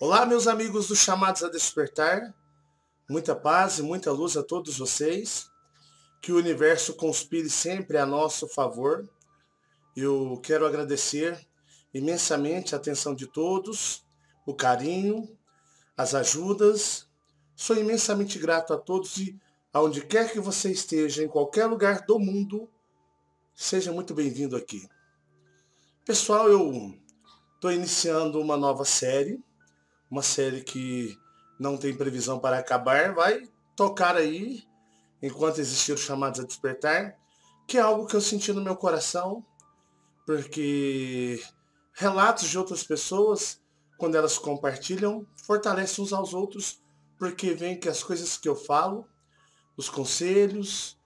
Olá, meus amigos dos Chamados a Despertar. Muita paz e muita luz a todos vocês. Que o universo conspire sempre a nosso favor. Eu quero agradecer imensamente a atenção de todos, o carinho, as ajudas. Sou imensamente grato a todos e aonde quer que você esteja, em qualquer lugar do mundo, seja muito bem-vindo aqui. Pessoal, eu estou iniciando uma nova série. Uma série que não tem previsão para acabar, vai tocar aí, enquanto existir os Chamados a Despertar, que é algo que eu senti no meu coração, porque relatos de outras pessoas, quando elas compartilham, fortalecem uns aos outros, porque veem que as coisas que eu falo, os conselhos,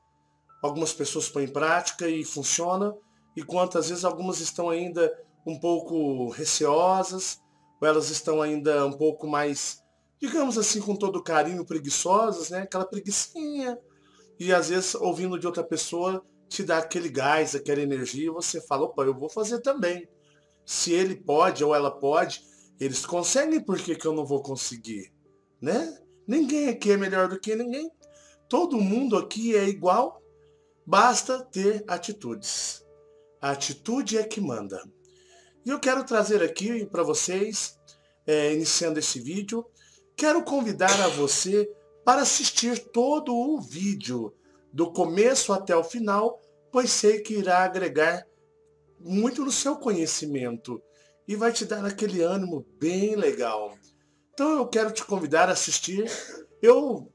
algumas pessoas põem em prática e funciona, enquanto às vezes algumas estão ainda um pouco receosas, ou elas estão ainda um pouco mais, digamos assim, com todo carinho, preguiçosas, né? Aquela preguicinha. E às vezes, ouvindo de outra pessoa, te dá aquele gás, aquela energia, e você fala, opa, eu vou fazer também. Se ele pode ou ela pode, eles conseguem, por que que eu não vou conseguir? Né? Ninguém aqui é melhor do que ninguém. Todo mundo aqui é igual, basta ter atitudes. A atitude é que manda. E eu quero trazer aqui para vocês, iniciando esse vídeo, quero convidar a você para assistir todo o vídeo, do começo até o final, pois sei que irá agregar muito no seu conhecimento e vai te dar aquele ânimo bem legal. Então eu quero te convidar a assistir. Eu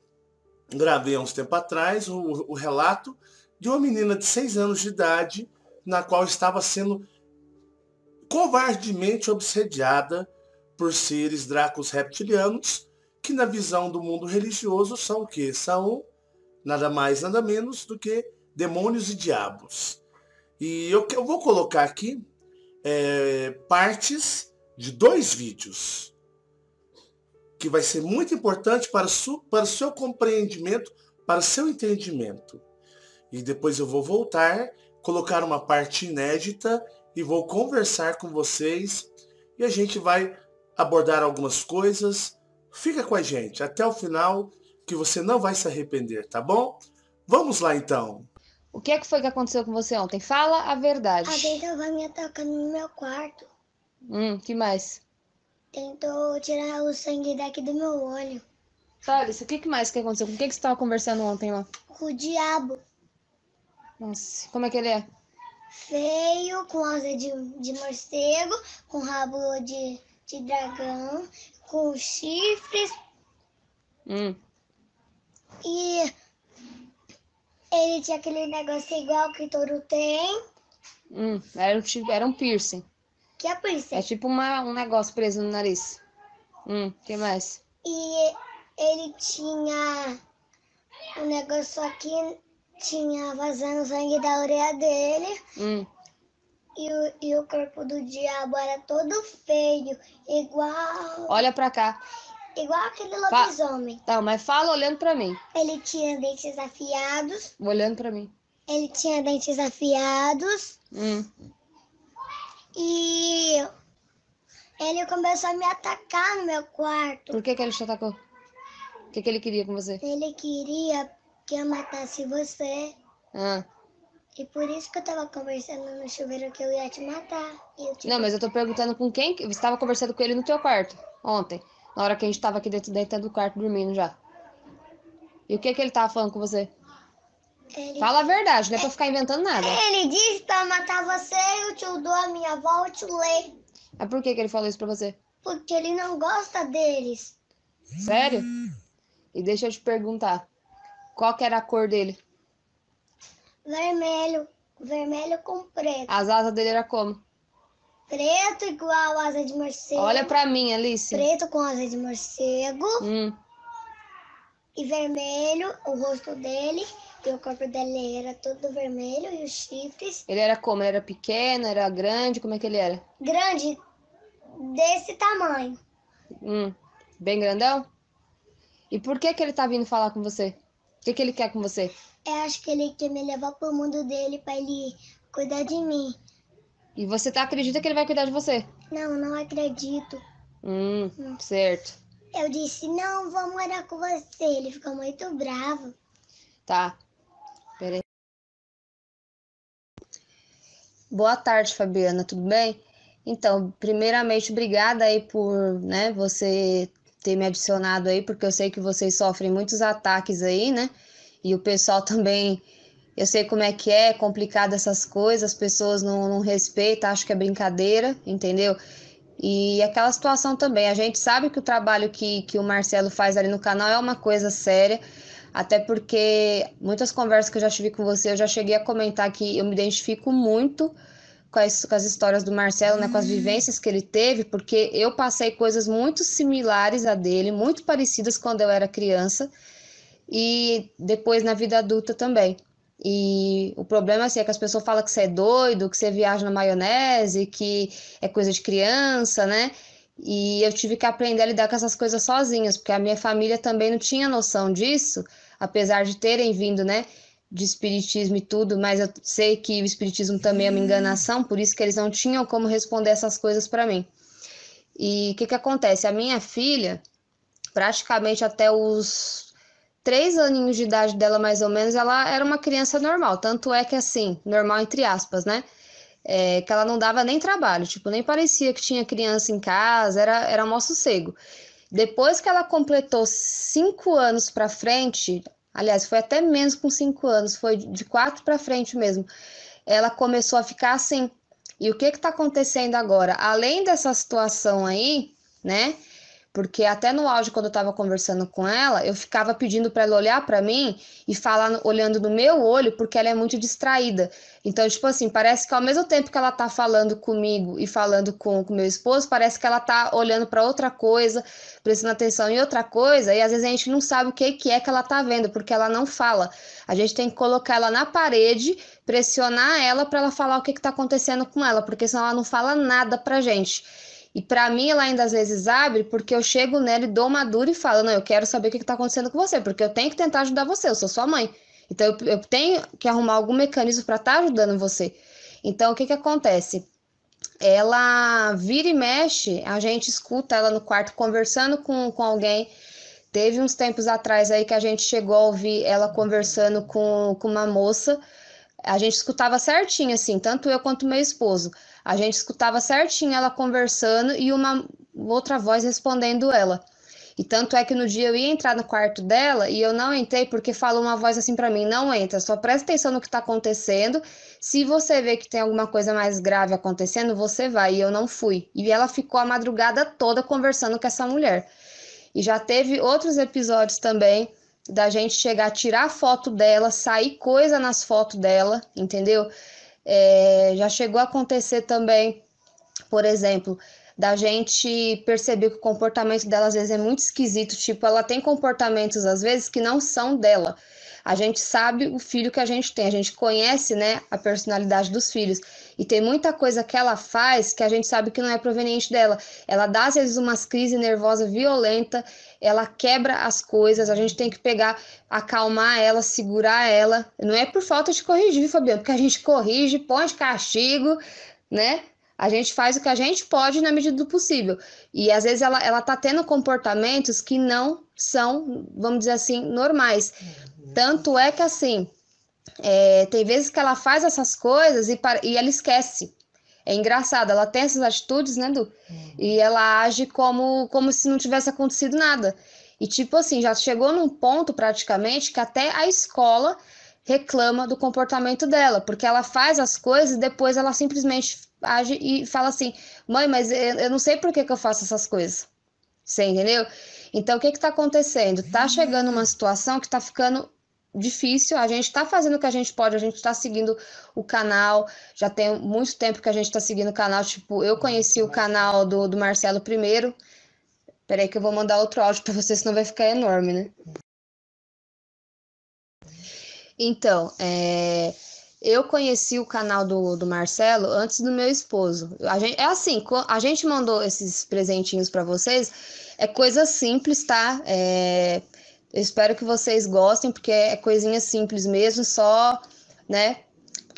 gravei há uns tempo atrás o relato de uma menina de 6 anos de idade, na qual estava sendo covardemente obsediada por seres dracos reptilianos, que na visão do mundo religioso são o quê? São nada mais, nada menos do que demônios e diabos. E eu vou colocar aqui partes de 2 vídeos, que vai ser muito importante para o seu compreendimento, para o seu entendimento. E depois eu vou voltar, colocar uma parte inédita e vou conversar com vocês e a gente vai abordar algumas coisas. Fica com a gente até o final que você não vai se arrepender, tá bom? Vamos lá então. O que é que foi que aconteceu com você ontem? Fala a verdade. Alguém tava me atacando no meu quarto. Que mais? Tentou tirar o sangue daqui do meu olho. Thales, o que mais que aconteceu? Com o que você estava conversando ontem lá? O diabo. Nossa, como é que ele é? Feio, com asa de morcego, com rabo de dragão, com chifres. E ele tinha aquele negócio igual que touro tem. Era um piercing. Que é por isso. É tipo um negócio preso no nariz. Que mais? E ele tinha um negócio aqui, tinha vazando sangue da orelha dele. E o corpo do diabo era todo feio, igual... Olha pra cá. Igual aquele lobisomem. Tá, mas fala olhando pra mim. Ele tinha dentes afiados. Olhando pra mim. Ele tinha dentes afiados. E ele começou a me atacar no meu quarto. Por que ele te atacou? O que ele queria com você? Ele queria que eu matasse você. E por isso que eu tava conversando no chuveiro que eu ia te matar. Não, mas eu tô perguntando com quem... Você estava conversando com ele no teu quarto, ontem. Na hora que a gente tava aqui dentro do quarto dormindo já. E o que ele tava falando com você? Fala a verdade, não é pra ficar inventando nada. Ele disse pra matar você, eu te dou a minha avó, eu te leio. Mas por que ele falou isso pra você? Porque ele não gosta deles. Sério? E deixa eu te perguntar. Qual que era a cor dele? Vermelho. Vermelho com preto. As asas dele era como? Preto igual asa de morcego. Olha pra mim, Alice. Preto com asa de morcego. E vermelho o rosto dele. E o corpo dele era todo vermelho. E os chifres. Ele era como? Ele era pequeno? Era grande? Como é que ele era? Grande. Desse tamanho. Bem grandão? E por que ele tá vindo falar com você? O que ele quer com você? Eu acho que ele quer me levar pro mundo dele pra ele cuidar de mim. E você acredita que ele vai cuidar de você? Não, não acredito. Certo. Eu disse, não, vou morar com você. Ele ficou muito bravo. Tá. Peraí. Boa tarde, Fabiana, tudo bem? Então, primeiramente, obrigada aí por, né, você ter me adicionado aí, porque eu sei que vocês sofrem muitos ataques aí, né? E o pessoal também, eu sei como é complicado essas coisas, as pessoas não respeitam, acham que é brincadeira, entendeu? E aquela situação também, a gente sabe que o trabalho que o Marcelo faz ali no canal é uma coisa séria, até porque muitas conversas que eu já tive com você, eu já cheguei a comentar que eu me identifico muito com as histórias do Marcelo, né, com as vivências que ele teve, porque eu passei coisas muito similares a dele, muito parecidas quando eu era criança e depois na vida adulta também. E o problema assim, é que as pessoas falam que você é doido, que você viaja na maionese, que é coisa de criança, né? E eu tive que aprender a lidar com essas coisas sozinhas, porque a minha família também não tinha noção disso, apesar de terem vindo, né, de espiritismo e tudo, mas eu sei que o espiritismo também é uma enganação, por isso que eles não tinham como responder essas coisas para mim. E o que acontece? A minha filha, praticamente até os 3 aninhos de idade dela, mais ou menos, ela era uma criança normal. Tanto é que, assim, normal entre aspas, né? Que ela não dava nem trabalho, tipo, nem parecia que tinha criança em casa, era mó sossego. Depois que ela completou 5 anos pra frente, aliás, foi até menos com 5 anos, foi de 4 pra frente mesmo, ela começou a ficar assim. E o que que tá acontecendo agora? Além dessa situação aí, né? Porque até no áudio, quando eu tava conversando com ela, eu ficava pedindo para ela olhar para mim e falar olhando no meu olho, porque ela é muito distraída. Então, tipo assim, parece que ao mesmo tempo que ela tá falando comigo e falando com meu esposo, parece que ela tá olhando para outra coisa, prestando atenção em outra coisa, e às vezes a gente não sabe o que é que ela tá vendo, porque ela não fala. A gente tem que colocar ela na parede, pressionar ela para ela falar o que tá acontecendo com ela, porque senão ela não fala nada pra gente. E para mim, ela ainda às vezes abre, porque eu chego nela e dou uma dura e falo, não, eu quero saber o que está acontecendo com você, porque eu tenho que tentar ajudar você, eu sou sua mãe. Então, eu tenho que arrumar algum mecanismo para estar ajudando você. Então, o que acontece? Ela vira e mexe, a gente escuta ela no quarto conversando com alguém. Teve uns tempos atrás aí que a gente chegou a ouvir ela conversando com uma moça. A gente escutava certinho, assim, tanto eu quanto meu esposo. A gente escutava certinho ela conversando e uma outra voz respondendo ela. E tanto é que no dia eu ia entrar no quarto dela e eu não entrei porque falou uma voz assim para mim: não entra, só presta atenção no que tá acontecendo. Se você vê que tem alguma coisa mais grave acontecendo, você vai. E eu não fui. E ela ficou a madrugada toda conversando com essa mulher. E já teve outros episódios também da gente chegar a tirar foto dela, sair coisa nas fotos dela, entendeu? Já chegou a acontecer também, por exemplo, da gente perceber que o comportamento dela às vezes é muito esquisito, tipo, ela tem comportamentos às vezes que não são dela. A gente sabe o filho que a gente tem, a gente conhece, né, a personalidade dos filhos. E tem muita coisa que ela faz que a gente sabe que não é proveniente dela. Ela dá, às vezes, umas crises nervosas violentas, ela quebra as coisas, a gente tem que pegar, acalmar ela, segurar ela. Não é por falta de corrigir, Fabiano, porque a gente corrige, põe de castigo, né? A gente faz o que a gente pode na medida do possível. E às vezes ela tá tendo comportamentos que não são, vamos dizer assim, normais. Tanto é que assim, tem vezes que ela faz essas coisas e ela esquece. É engraçado, ela tem essas atitudes, né, Du? E ela age como se não tivesse acontecido nada. E tipo assim, já chegou num ponto praticamente que até a escola reclama do comportamento dela, porque ela faz as coisas e depois ela simplesmente age e fala assim: mãe, mas eu não sei por que eu faço essas coisas. Você entendeu? Então, o que está acontecendo? Tá chegando uma situação que está ficando difícil. A gente está fazendo o que a gente pode, a gente está seguindo o canal. Já tem muito tempo que a gente está seguindo o canal. Tipo, eu conheci o canal do Marcelo primeiro. Peraí que eu vou mandar outro áudio para você, senão vai ficar enorme, né? Então, eu conheci o canal do Marcelo antes do meu esposo. É assim, a gente mandou esses presentinhos para vocês, é coisa simples, tá? Eu espero que vocês gostem, porque é coisinha simples mesmo, só, né?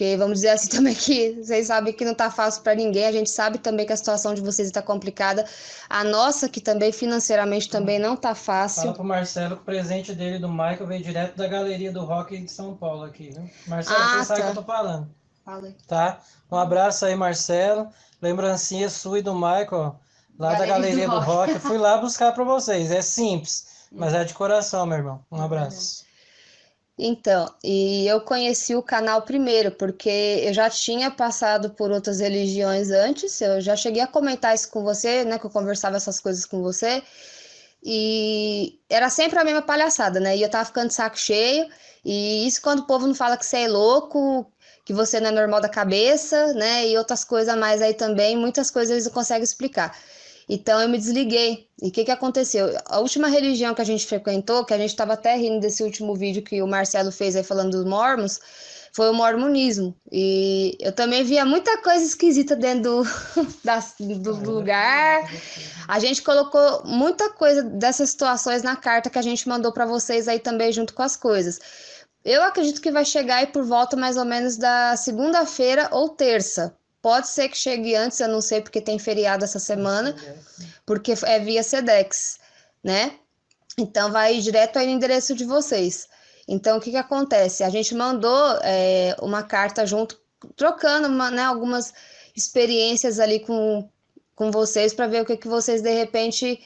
Porque vamos dizer assim também que vocês sabem que não tá fácil para ninguém, a gente sabe também que a situação de vocês está complicada, a nossa que também financeiramente também não tá fácil. Fala pro Marcelo que o presente dele do Michael veio direto da Galeria do Rock de São Paulo aqui, viu? Marcelo, você sabe o que eu tô falando. Falei. Tá? Um abraço aí, Marcelo. Lembrancinha sua e do Michael, lá da Galeria do Rock. Eu fui lá buscar para vocês. É simples, mas é de coração, meu irmão. Um abraço. Então, e eu conheci o canal primeiro, porque eu já tinha passado por outras religiões antes, eu já cheguei a comentar isso com você, né, que eu conversava essas coisas com você, e era sempre a mesma palhaçada, né, e eu tava ficando de saco cheio, e isso quando o povo não fala que você é louco, que você não é normal da cabeça, né, e outras coisas a mais aí também, muitas coisas eles não conseguem explicar. Então eu me desliguei. E o que aconteceu? A última religião que a gente frequentou, que a gente estava até rindo desse último vídeo que o Marcelo fez aí falando dos mormons, foi o mormonismo. E eu também via muita coisa esquisita dentro do lugar. A gente colocou muita coisa dessas situações na carta que a gente mandou para vocês aí também junto com as coisas. Eu acredito que vai chegar aí por volta mais ou menos da segunda-feira ou terça. Pode ser que chegue antes, eu não sei, porque tem feriado essa semana, porque é via Sedex, né? Então, vai direto aí no endereço de vocês. Então, o que acontece? A gente mandou uma carta junto, trocando né, algumas experiências ali com vocês, para ver o que vocês, de repente,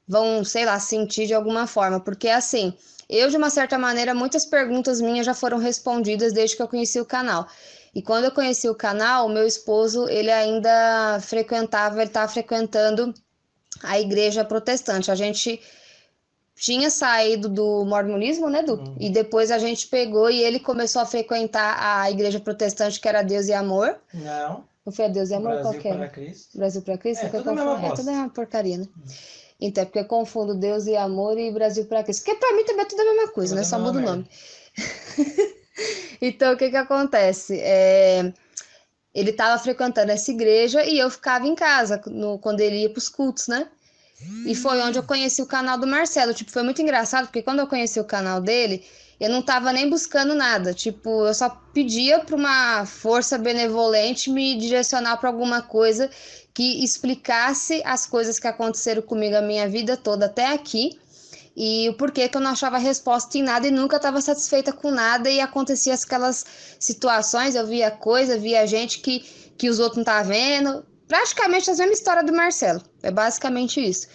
vão, sei lá, sentir de alguma forma. Porque, assim, eu, de uma certa maneira, muitas perguntas minhas já foram respondidas desde que eu conheci o canal. E quando eu conheci o canal, o meu esposo, ele ainda ele estava frequentando a igreja protestante. A gente tinha saído do mormonismo, né, Du? E depois a gente pegou e ele começou a frequentar a igreja protestante, que era Deus e Amor. Não. Não foi a Deus e Amor? Brasil qualquer? para Cristo. Brasil para Cristo? É, tudo a mesma bosta. Tudo é uma porcaria, né? Então, é porque eu confundo Deus e Amor e Brasil para Cristo. Porque para mim também é tudo a mesma coisa, né? Só muda o nome. Então, o que acontece? Ele estava frequentando essa igreja e eu ficava em casa quando ele ia para os cultos, né? E foi onde eu conheci o canal do Marcelo. Tipo, foi muito engraçado, porque quando eu conheci o canal dele, eu não tava nem buscando nada. Tipo, eu só pedia para uma força benevolente me direcionar para alguma coisa que explicasse as coisas que aconteceram comigo a minha vida toda até aqui. E o porquê que eu não achava resposta em nada e nunca estava satisfeita com nada, e acontecia aquelas situações, eu via coisa, via gente que os outros não estavam vendo, praticamente a mesma história do Marcelo, é basicamente isso.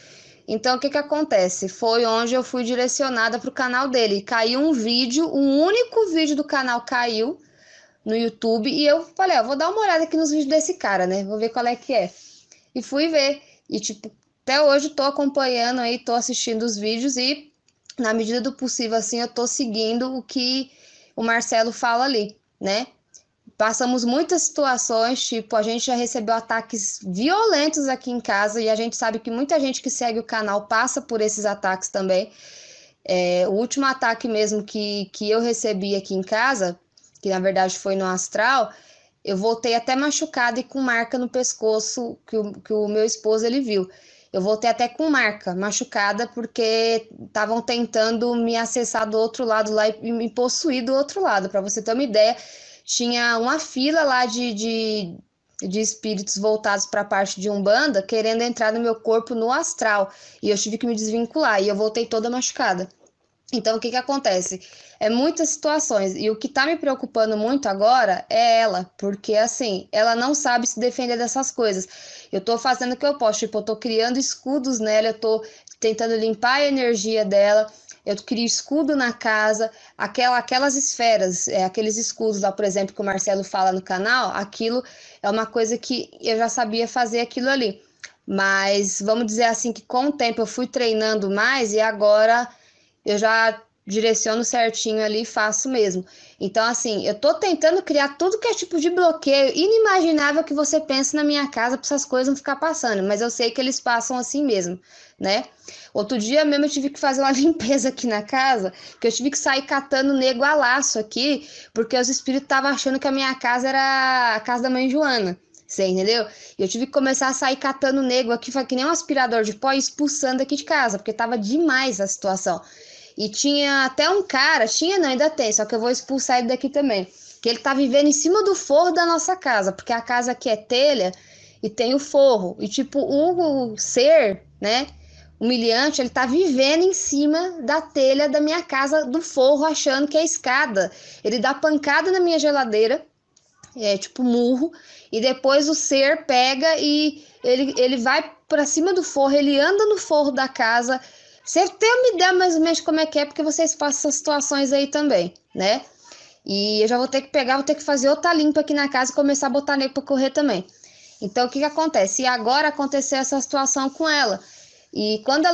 Então, o que acontece? Foi onde eu fui direcionada para o canal dele, caiu um vídeo, um único vídeo do canal caiu no YouTube, e eu falei, vou dar uma olhada aqui nos vídeos desse cara, né, vou ver qual é que é. E fui ver, e tipo, até hoje tô acompanhando aí, tô assistindo os vídeos e, na medida do possível, assim, eu tô seguindo o que o Marcelo fala ali, né? Passamos muitas situações, tipo, a gente já recebeu ataques violentos aqui em casa e a gente sabe que muita gente que segue o canal passa por esses ataques também. O último ataque mesmo que eu recebi aqui em casa, que na verdade foi no astral, eu voltei até machucada e com marca no pescoço que o meu esposo ele viu. Eu voltei até com marca, machucada, porque estavam tentando me acessar do outro lado lá e me possuir do outro lado. Para você ter uma ideia, tinha uma fila lá de espíritos voltados para a parte de Umbanda, querendo entrar no meu corpo no astral. E eu tive que me desvincular, e eu voltei toda machucada. Então, o que acontece? Muitas situações, e o que tá me preocupando muito agora é ela, porque assim, ela não sabe se defender dessas coisas. Eu tô fazendo o que eu posso, tipo, eu tô criando escudos nela, eu tô tentando limpar a energia dela, eu crio escudo na casa, aquelas esferas, aqueles escudos lá, por exemplo, que o Marcelo fala no canal, aquilo é uma coisa que eu já sabia fazer aquilo ali. Mas vamos dizer assim que com o tempo eu fui treinando mais e agora eu já direciono certinho ali e faço mesmo. Então, assim, eu tô tentando criar tudo que é tipo de bloqueio inimaginável que você pensa na minha casa para essas coisas não ficar passando, mas eu sei que eles passam assim mesmo, né? Outro dia mesmo eu tive que fazer uma limpeza aqui na casa, que eu tive que sair catando nego a laço aqui, porque os espíritos estavam achando que a minha casa era a casa da mãe Joana. Você entendeu? E eu tive que começar a sair catando nego aqui, que nem um aspirador de pó, e expulsando aqui de casa, porque tava demais a situação. E tinha até um cara, não, ainda tem, só que eu vou expulsar ele daqui também. que ele tá vivendo em cima do forro da nossa casa, porque a casa aqui é telha e tem o forro. E tipo, o ser, né, humilhante, ele tá vivendo em cima da telha da minha casa, do forro, achando que é escada. Ele dá pancada na minha geladeira, tipo murro, e depois o ser pega e ele vai pra cima do forro, ele anda no forro da casa. Você tem uma ideia mais ou menos como é que é, porque vocês passam essas situações aí também, né? E eu já vou ter que pegar, vou ter que fazer outra limpa aqui na casa e começar a botar nele pra correr também. Então, o que que acontece? E agora aconteceu essa situação com ela. E quando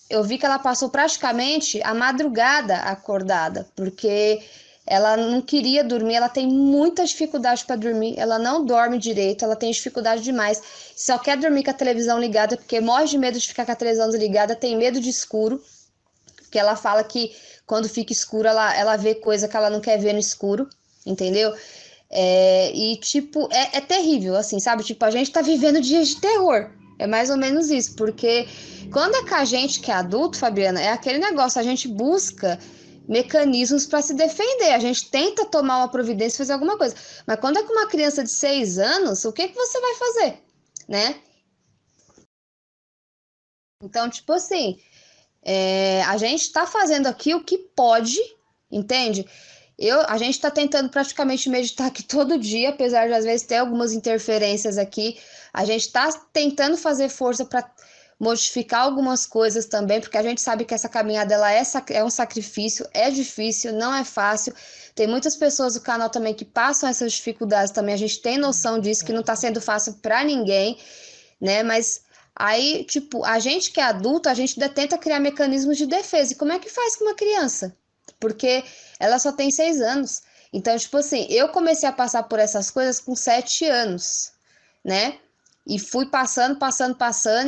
eu vi que ela passou praticamente a madrugada acordada, porque ela não queria dormir, ela tem muita dificuldade para dormir, ela não dorme direito, ela tem dificuldade demais, só quer dormir com a televisão ligada, porque morre de medo de ficar com a televisão desligada, tem medo de escuro, porque ela fala que quando fica escuro ela vê coisa que ela não quer ver no escuro, entendeu? E tipo, é terrível, assim, sabe? Tipo, a gente tá vivendo dias de terror. É mais ou menos isso, porque quando é com a gente que é adulto, Fabiana, é aquele negócio, a gente busca mecanismos para se defender, a gente tenta tomar uma providência, fazer alguma coisa. Mas quando é com uma criança de 6 anos, o que que você vai fazer, né? Então, tipo assim, a gente está fazendo aqui o que pode, entende? A gente está tentando praticamente meditar aqui todo dia, apesar de às vezes ter algumas interferências aqui. A gente está tentando fazer força para modificar algumas coisas também, porque a gente sabe que essa caminhada ela é um sacrifício, é difícil, não é fácil. Tem muitas pessoas do canal também que passam essas dificuldades também. A gente tem noção disso, que não está sendo fácil para ninguém, né? Mas aí, tipo, a gente que é adulto, a gente ainda tenta criar mecanismos de defesa. E como é que faz com uma criança? Porque ela só tem 6 anos. Então, tipo assim, eu comecei a passar por essas coisas com 7 anos, né? E fui passando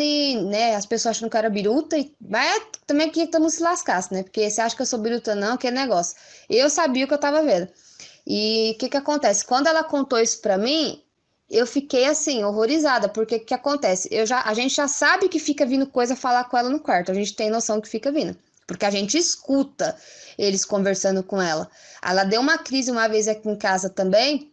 e, né, as pessoas acham que eu era biruta, mas também queria que todo mundo se lascasse, né? Porque você acha que eu sou biruta não, que é negócio. Eu sabia o que eu tava vendo. E o que que acontece? Quando ela contou isso pra mim, eu fiquei assim, horrorizada, porque o que acontece? A gente já sabe que fica vindo coisa falar com ela no quarto, a gente tem noção que fica vindo, porque a gente escuta eles conversando com ela. Ela deu uma crise uma vez aqui em casa também,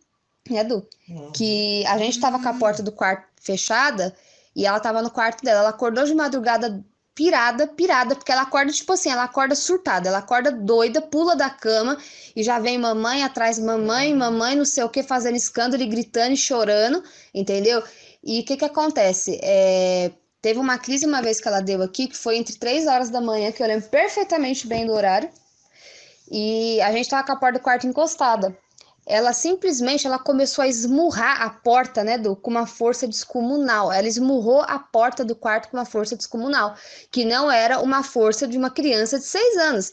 né, Edu? Que a gente tava com a porta do quarto fechada e ela tava no quarto dela. Ela acordou de madrugada pirada, porque ela acorda, tipo assim, ela acorda surtada, ela acorda doida, pula da cama e já vem mamãe atrás, mamãe, não sei o que, fazendo escândalo e gritando e chorando, entendeu? E o que que acontece? Teve uma crise uma vez que ela deu aqui, que foi entre 3 horas da manhã, que eu lembro perfeitamente bem do horário, e a gente tava com a porta do quarto encostada. Ela simplesmente começou a esmurrar a porta, né, com uma força descomunal. Ela esmurrou a porta do quarto com uma força descomunal, que não era uma força de uma criança de 6 anos.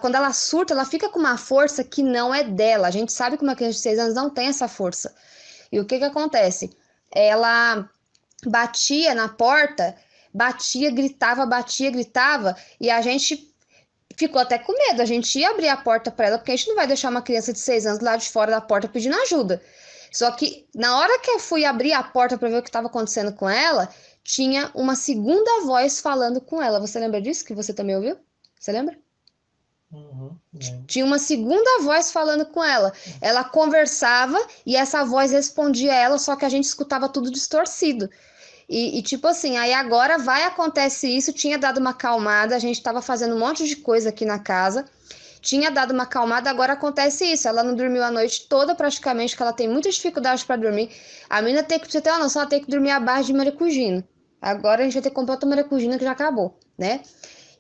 Quando ela surta, ela fica com uma força que não é dela. A gente sabe que uma criança de 6 anos não tem essa força. E o que que acontece? Ela batia na porta, batia, gritava, e a gente ficou até com medo. A gente ia abrir a porta para ela, porque a gente não vai deixar uma criança de 6 anos lá de fora da porta pedindo ajuda. Só que na hora que eu fui abrir a porta para ver o que estava acontecendo com ela, tinha uma segunda voz falando com ela. Você lembra disso que você também ouviu? Você lembra? Tinha uma segunda voz falando com ela. Ela conversava e essa voz respondia a ela, só que a gente escutava tudo distorcido. E tipo assim, aí agora acontece isso, tinha dado uma acalmada, a gente tava fazendo um monte de coisa aqui na casa, tinha dado uma acalmada, agora acontece isso, ela não dormiu a noite toda praticamente, que ela tem muita dificuldade para dormir. A menina tem que, pra você ter uma noção, ela tem que dormir à base de maracujina. Agora a gente vai ter que comprar outra maracujina que já acabou, né?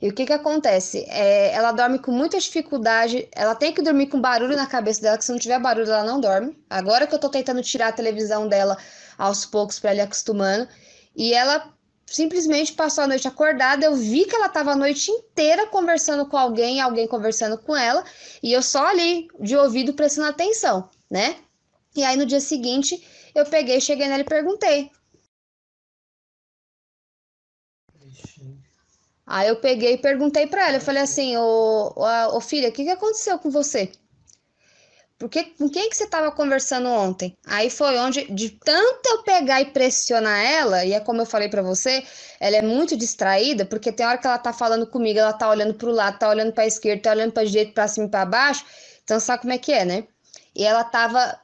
E o que que acontece? Ela dorme com muita dificuldade, ela tem que dormir com barulho na cabeça dela, que se não tiver barulho ela não dorme. Agora que eu tô tentando tirar a televisão dela aos poucos para ela ir acostumando, e ela simplesmente passou a noite acordada. Eu vi que ela estava a noite inteira conversando com alguém conversando com ela, e eu só ali de ouvido prestando atenção, né? E aí no dia seguinte eu cheguei nela e perguntei. Aí eu peguei e perguntei para ela, eu falei assim, ô filha, o que aconteceu com você? Com quem que você estava conversando ontem? Aí foi onde, de tanto eu pegar e pressionar ela, e é como eu falei para você, ela é muito distraída, porque tem hora que ela tá falando comigo, ela tá olhando pro lado, tá olhando pra esquerda, tá olhando pra direita, pra cima e pra baixo, então sabe como é que é, né? e ela tava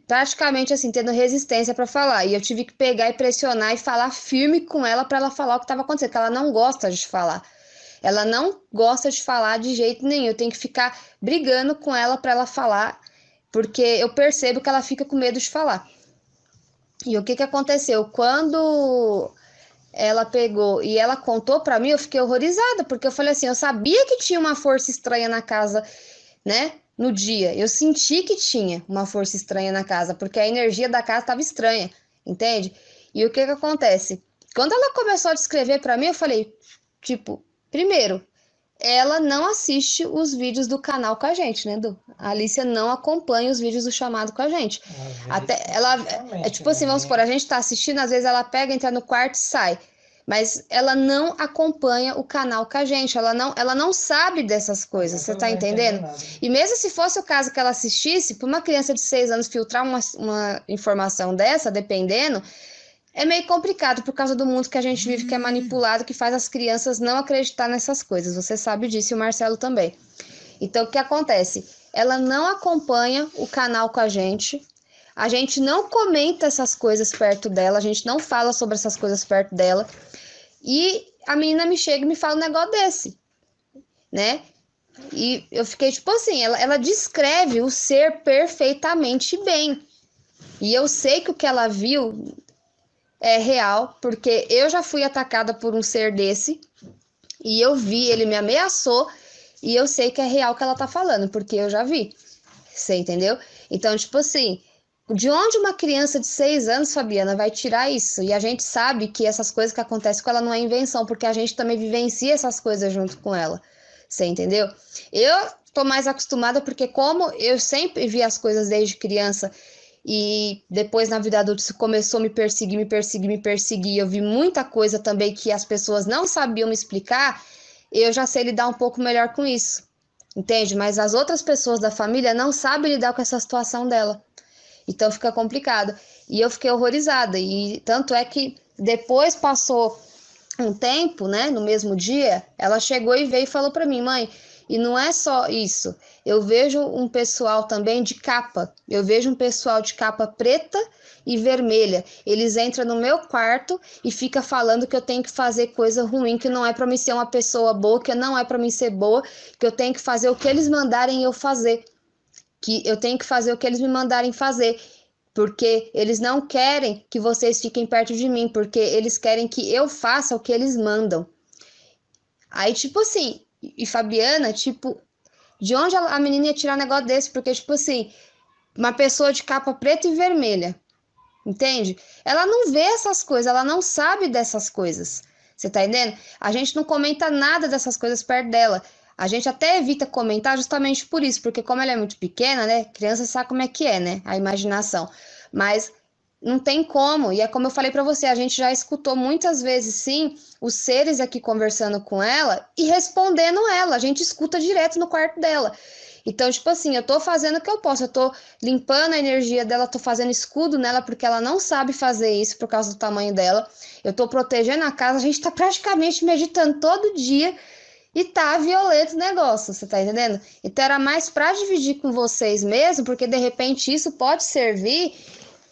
praticamente assim, tendo resistência para falar. E eu tive que pegar e pressionar e falar firme com ela para ela falar o que estava acontecendo, porque ela não gosta de falar. Ela não gosta de falar de jeito nenhum. Eu tenho que ficar brigando com ela para ela falar, porque eu percebo que ela fica com medo de falar. E o que que aconteceu? Quando ela pegou e ela contou para mim, eu fiquei horrorizada, porque eu falei assim, eu sabia que tinha uma força estranha na casa, né? No dia, eu senti que tinha uma força estranha na casa, porque a energia da casa estava estranha, entende? E o que que acontece? Quando ela começou a descrever para mim, eu falei, tipo, primeiro, ela não assiste os vídeos do canal com a gente, né, Du? A Alicia não acompanha os vídeos do chamado com a gente. Até ela, tipo assim, vamos supor, a gente tá assistindo, às vezes ela pega, entra no quarto e sai. Mas ela não acompanha o canal com a gente, ela não sabe dessas coisas, você tá entendendo? E mesmo se fosse o caso que ela assistisse, para uma criança de 6 anos filtrar uma informação dessa, dependendo, é meio complicado por causa do mundo que a gente vive, que é manipulado, que faz as crianças não acreditar nessas coisas. Você sabe disso e o Marcelo também. Então, o que acontece? Ela não acompanha o canal com a gente não comenta essas coisas perto dela, a gente não fala sobre essas coisas perto dela. E a menina me chega e me fala um negócio desse, né? E eu fiquei tipo assim, ela descreve o ser perfeitamente bem. E eu sei que o que ela viu é real, porque eu já fui atacada por um ser desse e eu vi, ele me ameaçou e eu sei que é real o que ela tá falando, porque eu já vi. Você entendeu? Então, tipo assim, de onde uma criança de 6 anos, Fabiana, vai tirar isso? E a gente sabe que essas coisas que acontecem com ela não é invenção, porque a gente também vivencia essas coisas junto com ela. Você entendeu? Eu tô mais acostumada porque como eu sempre vi as coisas desde criança e depois na vida adulta isso começou a me perseguir, me perseguir, me perseguir. Eu vi muita coisa também que as pessoas não sabiam me explicar. Eu já sei lidar um pouco melhor com isso, entende? Mas as outras pessoas da família não sabem lidar com essa situação dela. Então fica complicado. E eu fiquei horrorizada. E tanto é que depois passou um tempo, né, no mesmo dia, ela chegou e veio e falou para mim, mãe, e não é só isso. Eu vejo um pessoal também de capa. Eu vejo um pessoal de capa preta e vermelha. Eles entram no meu quarto e fica falando que eu tenho que fazer coisa ruim, que não é para mim ser uma pessoa boa, que não é para mim ser boa, que eu tenho que fazer o que eles mandarem eu fazer, que eu tenho que fazer o que eles me mandarem fazer. Porque eles não querem que vocês fiquem perto de mim, porque eles querem que eu faça o que eles mandam. Aí, tipo assim, e Fabiana, tipo, de onde a menina ia tirar um negócio desse? Porque, tipo assim, uma pessoa de capa preta e vermelha, entende? Ela não vê essas coisas, ela não sabe dessas coisas. Você tá entendendo? A gente não comenta nada dessas coisas perto dela. A gente até evita comentar justamente por isso, porque como ela é muito pequena, né? Criança sabe como é que é, né? A imaginação. Mas não tem como. E é como eu falei pra você, a gente já escutou muitas vezes, sim, os seres aqui conversando com ela e respondendo ela. A gente escuta direto no quarto dela. Então, tipo assim, eu tô fazendo o que eu posso, eu tô limpando a energia dela, tô fazendo escudo nela, porque ela não sabe fazer isso por causa do tamanho dela. Eu tô protegendo a casa, a gente tá praticamente meditando todo dia e tá violento o negócio, você tá entendendo? Então era mais pra dividir com vocês mesmo, porque de repente isso pode servir,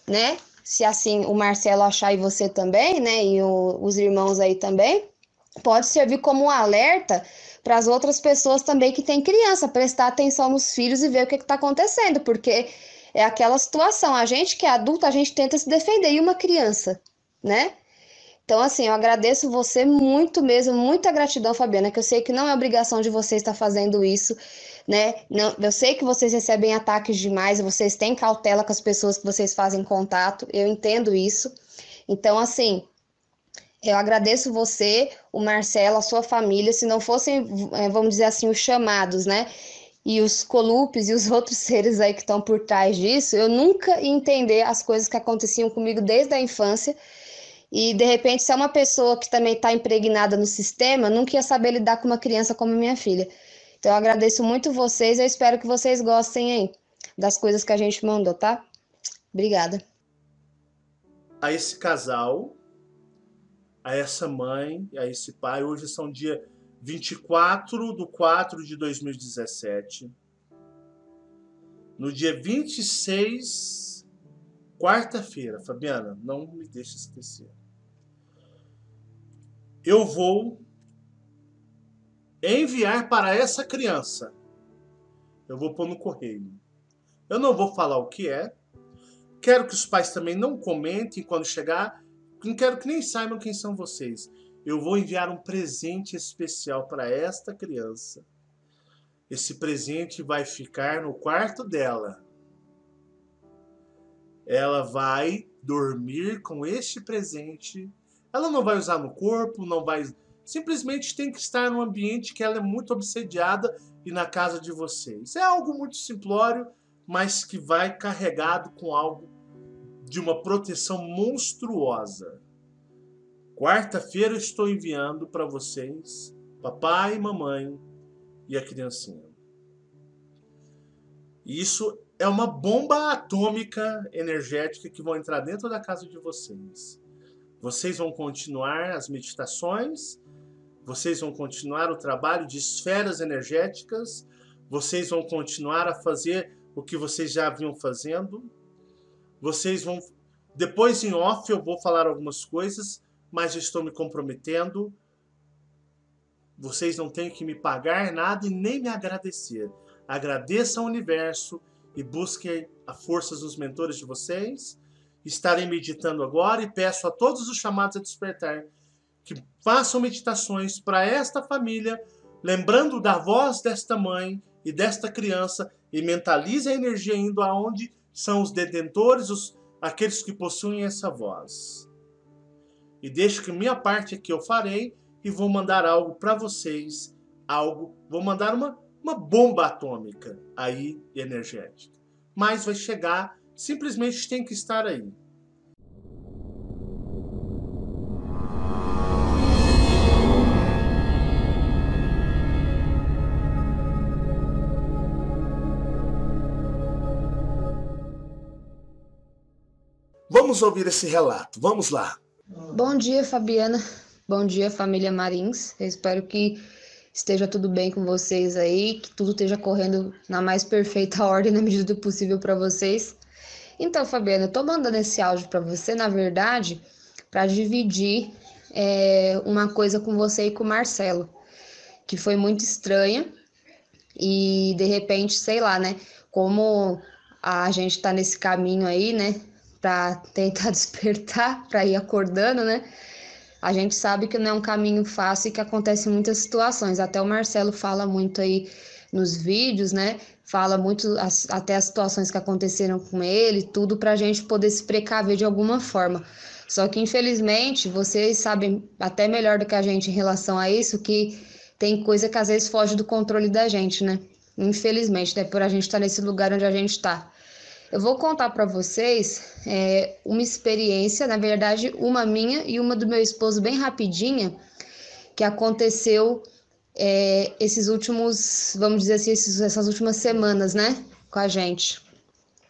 né? Se assim o Marcelo achar e você também, né? E os irmãos aí também, pode servir como um alerta para as outras pessoas também que têm criança, prestar atenção nos filhos e ver o que está acontecendo, porque é aquela situação, a gente que é adulto, a gente tenta se defender, e uma criança, né? Então, assim, eu agradeço você muito mesmo, muita gratidão, Fabiana, que eu sei que não é obrigação de você estar fazendo isso, né? Não, eu sei que vocês recebem ataques demais, vocês têm cautela com as pessoas que vocês fazem contato, eu entendo isso. Então, assim, eu agradeço você, o Marcelo, a sua família. Se não fossem, vamos dizer assim, os chamados, né? E os colupes e os outros seres aí que estão por trás disso, eu nunca ia entender as coisas que aconteciam comigo desde a infância. E, de repente, se é uma pessoa que também está impregnada no sistema, nunca ia saber lidar com uma criança como minha filha. Então, eu agradeço muito vocês. Eu espero que vocês gostem aí das coisas que a gente mandou, tá? Obrigada. A esse casal, a essa mãe, a esse pai, hoje são dia 24/4/2017. no dia 26, quarta-feira, Fabiana, não me deixe esquecer. Eu vou enviar para essa criança. Eu vou pôr no correio. Eu não vou falar o que é. Quero que os pais também não comentem quando chegar. Não quero que nem saibam quem são vocês. Eu vou enviar um presente especial para esta criança. Esse presente vai ficar no quarto dela. Ela vai dormir com este presente. Ela não vai usar no corpo, não vai... Simplesmente tem que estar num ambiente que ela é muito obsediada e na casa de vocês. É algo muito simplório, mas que vai carregado com algo de uma proteção monstruosa. Quarta-feira eu estou enviando para vocês, papai e mamãe e a criancinha. Isso é uma bomba atômica energética que vai entrar dentro da casa de vocês. Vocês vão continuar as meditações, vocês vão continuar o trabalho de esferas energéticas, vocês vão continuar a fazer o que vocês já vinham fazendo. Vocês vão... Depois em off eu vou falar algumas coisas, mas eu estou me comprometendo. Vocês não têm que me pagar nada e nem me agradecer. Agradeça ao universo e busquem as forças dos mentores de vocês. Estarei meditando agora e peço a todos os chamados a despertar que façam meditações para esta família, lembrando da voz desta mãe e desta criança, e mentalize a energia indo aonde são os detentores, aqueles que possuem essa voz. E deixo que minha parte aqui eu farei e vou mandar algo para vocês, vou mandar uma bomba atômica aí energética. Mas vai chegar, simplesmente tem que estar aí. Vamos ouvir esse relato. Vamos lá. Bom dia, Fabiana. Bom dia, família Marins. Eu espero que esteja tudo bem com vocês aí, que tudo esteja correndo na mais perfeita ordem, na medida do possível para vocês. Então, Fabiana, eu tô mandando esse áudio para você, na verdade, para dividir uma coisa com você e com o Marcelo, que foi muito estranha e, de repente, sei lá, né, como a gente tá nesse caminho aí, né, para tentar despertar, para ir acordando, né? A gente sabe que não é um caminho fácil e que acontecem muitas situações. Até o Marcelo fala muito aí nos vídeos, né? Fala muito até as situações que aconteceram com ele, tudo para a gente poder se precaver de alguma forma. Só que, infelizmente, vocês sabem até melhor do que a gente em relação a isso, que tem coisa que às vezes foge do controle da gente, né? Infelizmente, né? Por a gente estar nesse lugar onde a gente está. Eu vou contar para vocês uma experiência, na verdade, uma minha e uma do meu esposo, bem rapidinha, que aconteceu esses últimos, vamos dizer assim, essas últimas semanas, né, com a gente.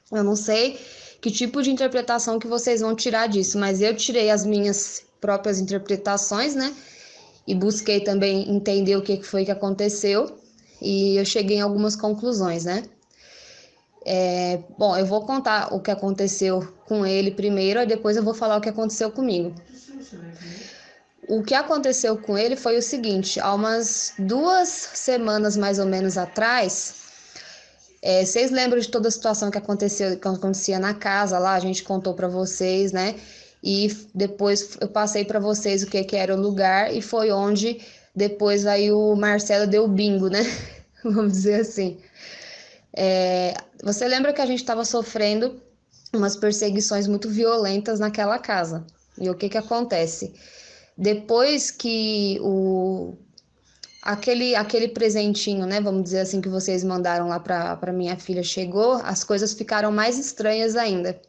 Eu não sei que tipo de interpretação que vocês vão tirar disso, mas eu tirei as minhas próprias interpretações, né, e busquei também entender o que foi que aconteceu, e eu cheguei em algumas conclusões, né. Bom, eu vou contar o que aconteceu com ele primeiro, e depois eu vou falar o que aconteceu comigo. O que aconteceu com ele foi o seguinte: há umas 2 semanas mais ou menos atrás, vocês lembram de toda a situação que acontecia na casa lá, a gente contou para vocês, né? E depois eu passei para vocês o que era o lugar, e foi onde depois aí o Marcelo deu o bingo, né? Vamos dizer assim. Você lembra que a gente estava sofrendo umas perseguições muito violentas naquela casa? E o que acontece? Depois que aquele presentinho, né, vamos dizer assim, que vocês mandaram lá para minha filha chegou, as coisas ficaram mais estranhas ainda.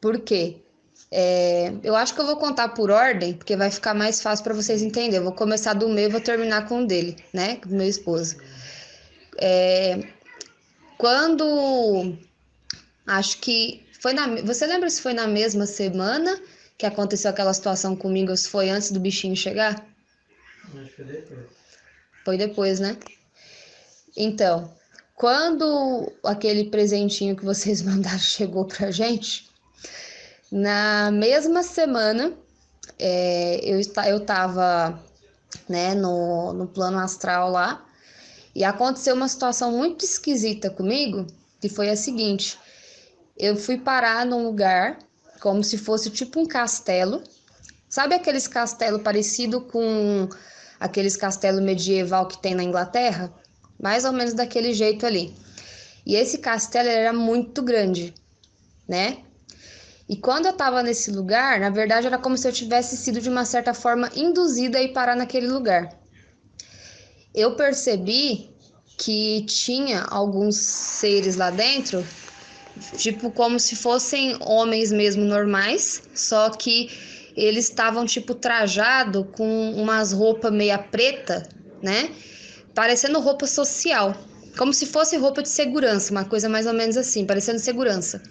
Por quê? Eu acho que eu vou contar por ordem, porque vai ficar mais fácil para vocês entenderem. Eu vou começar do meu e vou terminar com o dele, né, do meu esposo. Quando, acho que foi você lembra se foi na mesma semana que aconteceu aquela situação comigo, ou se foi antes do bichinho chegar? Acho que foi depois. Foi depois, né? Então, Quando aquele presentinho que vocês mandaram chegou pra gente, na mesma semana, eu tava, né, no plano astral lá, e aconteceu uma situação muito esquisita comigo, que foi a seguinte: eu fui parar num lugar como se fosse tipo um castelo. Sabe aqueles castelos parecido com aqueles castelos medieval que tem na Inglaterra? Mais ou menos daquele jeito ali. E esse castelo era muito grande, né? E quando eu tava nesse lugar, na verdade era como se eu tivesse sido de uma certa forma induzida a ir parar naquele lugar. Eu percebi que tinha alguns seres lá dentro, tipo como se fossem homens mesmo normais, só que eles estavam tipo trajado com umas roupas meia preta, né? Parecendo roupa social, como se fosse roupa de segurança, uma coisa mais ou menos assim, parecendo segurança.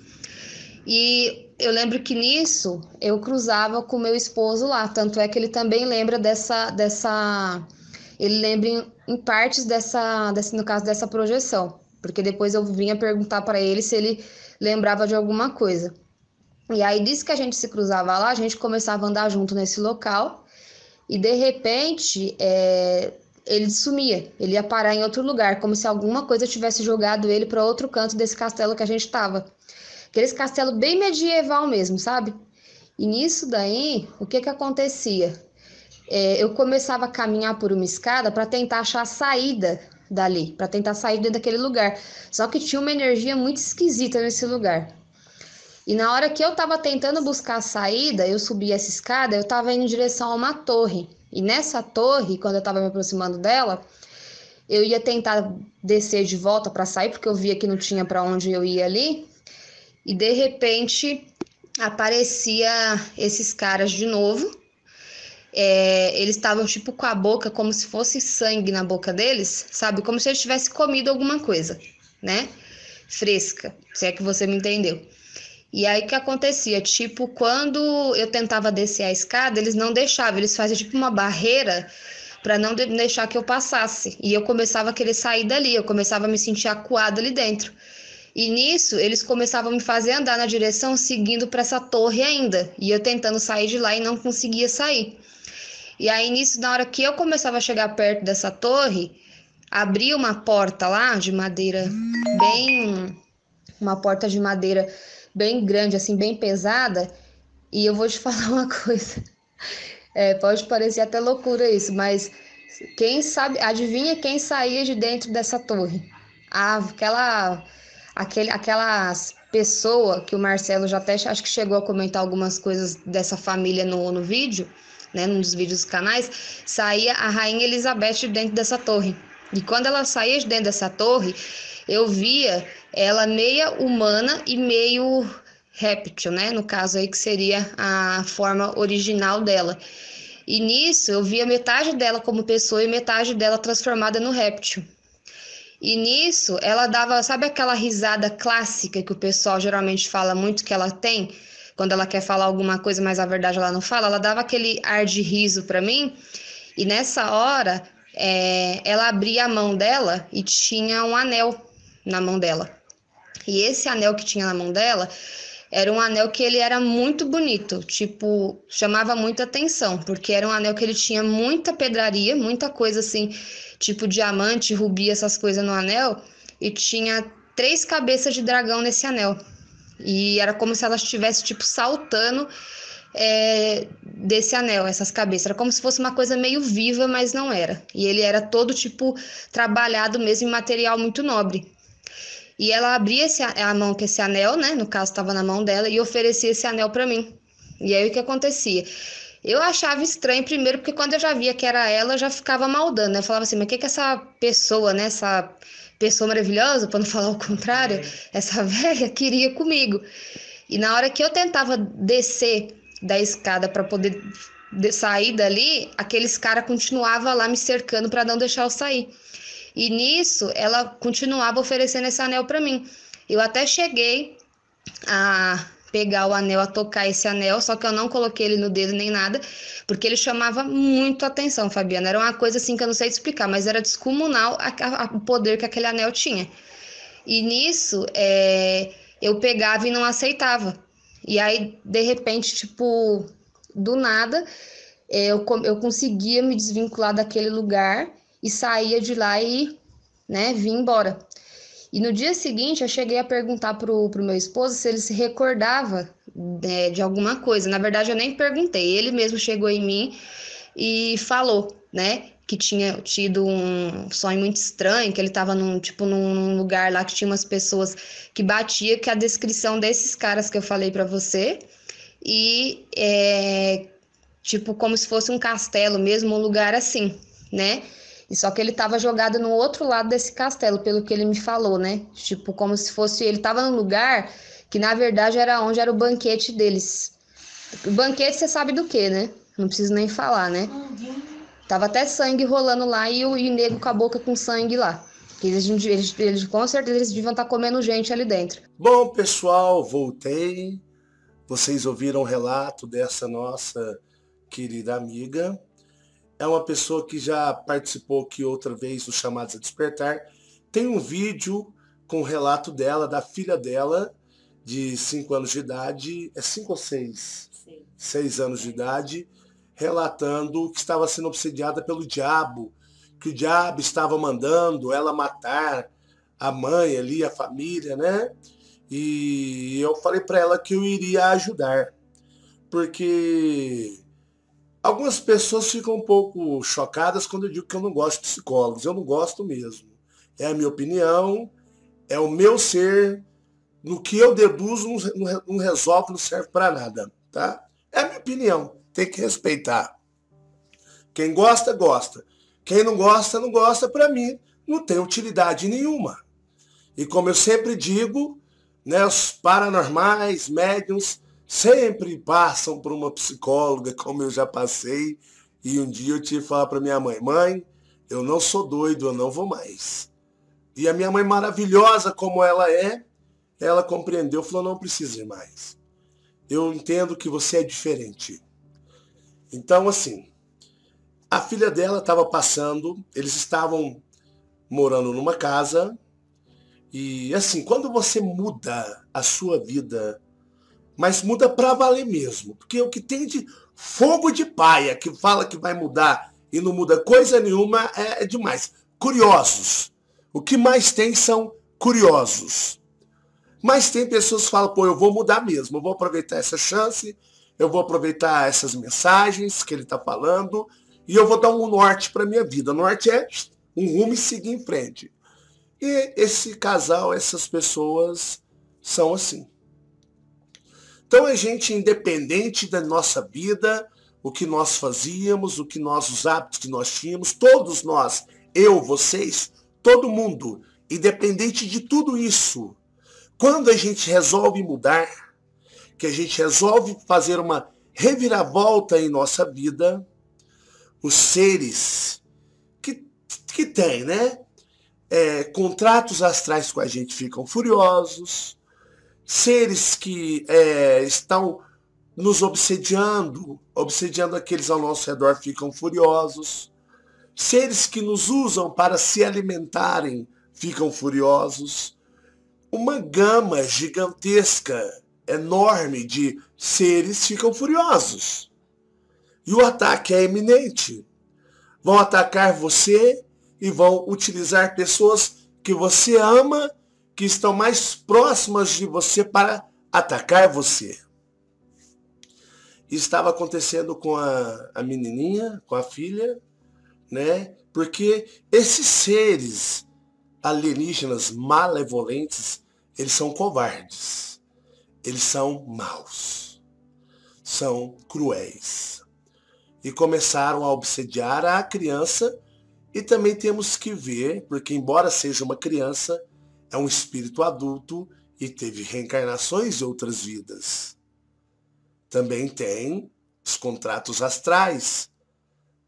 E eu lembro que nisso eu cruzava com meu esposo lá, tanto é que ele também lembra ele lembra em partes no caso dessa projeção, porque depois eu vinha perguntar para ele se ele lembrava de alguma coisa. E aí disse que a gente se cruzava lá, a gente começava a andar junto nesse local e de repente ele sumia, ele ia parar em outro lugar, como se alguma coisa tivesse jogado ele para outro canto desse castelo que a gente estava. Aqueles castelo bem medieval mesmo, sabe? E nisso daí, o que acontecia? Eu começava a caminhar por uma escada para tentar achar a saída dali, para tentar sair daquele lugar. Só que tinha uma energia muito esquisita nesse lugar. E na hora que eu estava tentando buscar a saída, eu subi essa escada, eu estava indo em direção a uma torre. E nessa torre, quando eu estava me aproximando dela, eu ia tentar descer de volta para sair, porque eu via que não tinha para onde eu ir ali. E de repente aparecia esses caras de novo. Eles estavam tipo com a boca como se fosse sangue na boca deles, sabe? Como se eles tivessem comido alguma coisa, né? Fresca, se é que você me entendeu. E aí o que acontecia? Tipo, quando eu tentava descer a escada, eles não deixavam, eles faziam tipo uma barreira para não deixar que eu passasse. E eu começava a querer sair dali, eu começava a me sentir acuada ali dentro. E nisso, eles começavam a me fazer andar na direção seguindo para essa torre ainda. E eu tentando sair de lá e não conseguia sair. E aí nisso, na hora que eu começava a chegar perto dessa torre, abria uma porta lá de madeira uma porta de madeira bem grande, assim, bem pesada. E eu vou te falar uma coisa. Pode parecer até loucura isso, mas quem sabe, adivinha quem saía de dentro dessa torre? Aquelas pessoas que o Marcelo já até acho que chegou a comentar algumas coisas dessa família no vídeo, né, num dos vídeos dos canais, saía a Rainha Elizabeth de dentro dessa torre. E quando ela saía de dentro dessa torre, eu via ela meia humana e meio réptil, né? No caso aí que seria a forma original dela. E nisso eu via metade dela como pessoa e metade dela transformada no réptil. E nisso ela dava, sabe aquela risada clássica que o pessoal geralmente fala muito que ela tem? Quando ela quer falar alguma coisa, mas a verdade ela não fala, ela dava aquele ar de riso para mim. E nessa hora, ela abria a mão dela e tinha um anel na mão dela. E esse anel que tinha na mão dela era um anel que ele era muito bonito, tipo, chamava muita atenção, porque era um anel que ele tinha muita pedraria, muita coisa assim, tipo diamante, rubi, essas coisas no anel, e tinha 3 cabeças de dragão nesse anel. E era como se ela estivesse, tipo, saltando desse anel, essas cabeças. Era como se fosse uma coisa meio viva, mas não era. E ele era todo, tipo, trabalhado mesmo em material muito nobre. E ela abria a mão com esse anel, né? No caso, estava na mão dela, e oferecia esse anel para mim. E aí, o que acontecia? Eu achava estranho, primeiro, porque quando eu já via que era ela, eu já ficava maldando, né? Eu falava assim, mas o que essa pessoa, né? Essa pessoa maravilhosa, para não falar o contrário, essa velha queria comigo. E na hora que eu tentava descer da escada para poder sair dali, aqueles caras continuavam lá me cercando para não deixar eu sair. E nisso, ela continuava oferecendo esse anel para mim. Eu até cheguei a pegar o anel, a tocar esse anel, só que eu não coloquei ele no dedo nem nada, porque ele chamava muito atenção, Fabiana. Era uma coisa assim que eu não sei te explicar, mas era descomunal o poder que aquele anel tinha. E nisso, eu pegava e não aceitava. E aí, de repente, tipo, do nada, eu conseguia me desvincular daquele lugar e saía de lá e, né, vim embora. E no dia seguinte, eu cheguei a perguntar pro meu esposo se ele se recordava, de alguma coisa. Na verdade, eu nem perguntei. Ele mesmo chegou em mim e falou, né, que tinha tido um sonho muito estranho, que ele estava num lugar lá que tinha umas pessoas que batia, que é a descrição desses caras que eu falei para você. E tipo, como se fosse um castelo mesmo, um lugar assim, né? E só que ele tava jogado no outro lado desse castelo, pelo que ele me falou, né? Tipo, como se fosse... Ele tava num lugar que, na verdade, era onde era o banquete deles. O banquete, você sabe do que, né? Não preciso nem falar, né? Tava até sangue rolando lá e o nego com a boca com sangue lá. Eles com certeza, eles deviam estar comendo gente ali dentro. Bom, pessoal, voltei. Vocês ouviram o relato dessa nossa querida amiga. É uma pessoa que já participou aqui outra vez do Chamados a Despertar. Tem um vídeo com o relato dela, da filha dela, de 5 anos de idade. É 5 ou 6? 6 anos de idade, relatando que estava sendo obsediada pelo diabo, que o diabo estava mandando ela matar a mãe ali, a família, né? E eu falei para ela que eu iria ajudar, porque algumas pessoas ficam um pouco chocadas quando eu digo que eu não gosto de psicólogos. Eu não gosto mesmo. É a minha opinião, é o meu ser. No que eu deduzo não resolve, não serve para nada, tá? É a minha opinião, tem que respeitar. Quem gosta, gosta. Quem não gosta, não gosta. Para mim, não tem utilidade nenhuma. E como eu sempre digo, né, os paranormais, médiums, sempre passam por uma psicóloga, como eu já passei. E um dia eu tive que falar para minha mãe: mãe, eu não sou doido, eu não vou mais. E a minha mãe, maravilhosa como ela compreendeu, falou: não precisa ir mais. Eu entendo que você é diferente. Então, assim, a filha dela estava passando, eles estavam morando numa casa. E assim, quando você muda a sua vida, mas muda pra valer mesmo, porque o que tem de fogo de paia que fala que vai mudar e não muda coisa nenhuma é demais. Curiosos. O que mais tem são curiosos. Mas tem pessoas que falam: pô, eu vou mudar mesmo, eu vou aproveitar essa chance, eu vou aproveitar essas mensagens que ele está falando e eu vou dar um norte para minha vida. O norte é um rumo e seguir em frente. E esse casal, essas pessoas são assim. Então a gente, independente da nossa vida, o que nós fazíamos, os hábitos que nós tínhamos, todos nós, eu, vocês, todo mundo, independente de tudo isso, quando a gente resolve mudar, que a gente resolve fazer uma reviravolta em nossa vida, os seres que têm, né? Contratos astrais com a gente ficam furiosos, seres que estão nos obsediando aqueles ao nosso redor ficam furiosos, seres que nos usam para se alimentarem ficam furiosos. Uma gama gigantesca, enorme de seres ficam furiosos. E o ataque é iminente. Vão atacar você e vão utilizar pessoas que você ama, que estão mais próximas de você para atacar você. Estava acontecendo com a menininha, com a filha, né? Porque esses seres alienígenas malevolentes, eles são covardes, eles são maus, são cruéis. E começaram a obsediar a criança. E também temos que ver, porque embora seja uma criança, é um espírito adulto e teve reencarnações em outras vidas. Também tem os contratos astrais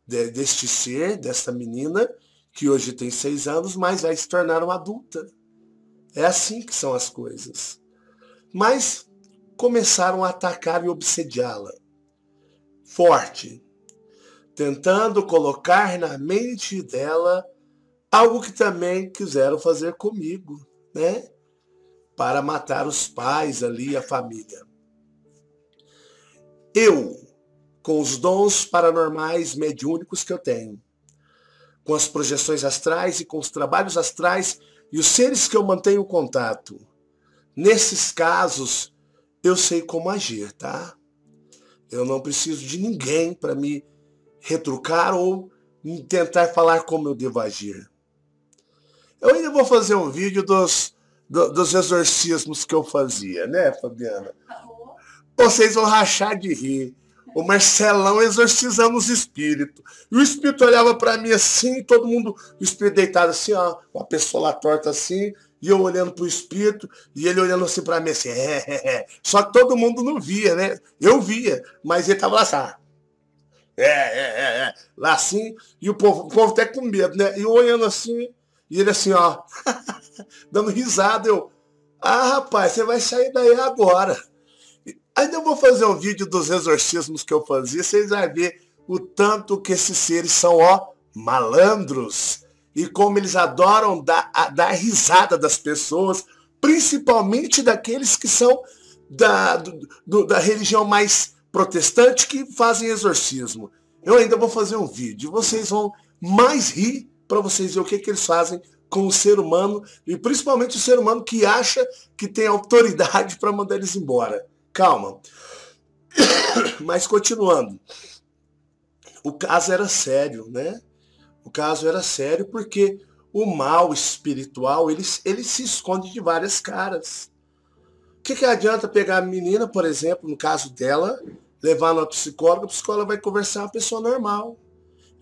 deste ser, desta menina, que hoje tem 6 anos, mas vai se tornar uma adulta. É assim que são as coisas. Mas começaram a atacar e obsediá-la. Forte. Tentando colocar na mente dela algo que também quiseram fazer comigo, né? Para matar os pais ali, a família. Eu, com os dons paranormais mediúnicos que eu tenho, com as projeções astrais e com os trabalhos astrais e os seres que eu mantenho contato, nesses casos, eu sei como agir, tá? Eu não preciso de ninguém para me retrucar ou tentar falar como eu devo agir. Eu ainda vou fazer um vídeo dos exorcismos que eu fazia, né, Fabiana? Vocês vão rachar de rir. O Marcelão exorcizando os espíritos. E o espírito olhava para mim assim, todo mundo, o espírito deitado assim, ó, uma pessoa lá torta assim, e eu olhando pro espírito, e ele olhando assim para mim assim, Só que todo mundo não via, né? Eu via, mas ele tava lá assim, lá assim, e o povo até com medo, né? E eu olhando assim, e ele assim, ó, dando risada, rapaz, você vai sair daí agora. Ainda eu vou fazer um vídeo dos exorcismos que eu fazia, vocês vão ver o tanto que esses seres são, ó, malandros. E como eles adoram dar risada das pessoas, principalmente daqueles que são da religião mais protestante que fazem exorcismo. Eu ainda vou fazer um vídeo, vocês vão mais rir para vocês verem o que eles fazem com o ser humano, e principalmente o ser humano que acha que tem autoridade para mandar eles embora. Calma. Mas continuando. O caso era sério, né? O caso era sério porque o mal espiritual, ele se esconde de várias caras. O que adianta pegar a menina, por exemplo, no caso dela, levar na psicóloga, a psicóloga vai conversar com uma pessoa normal.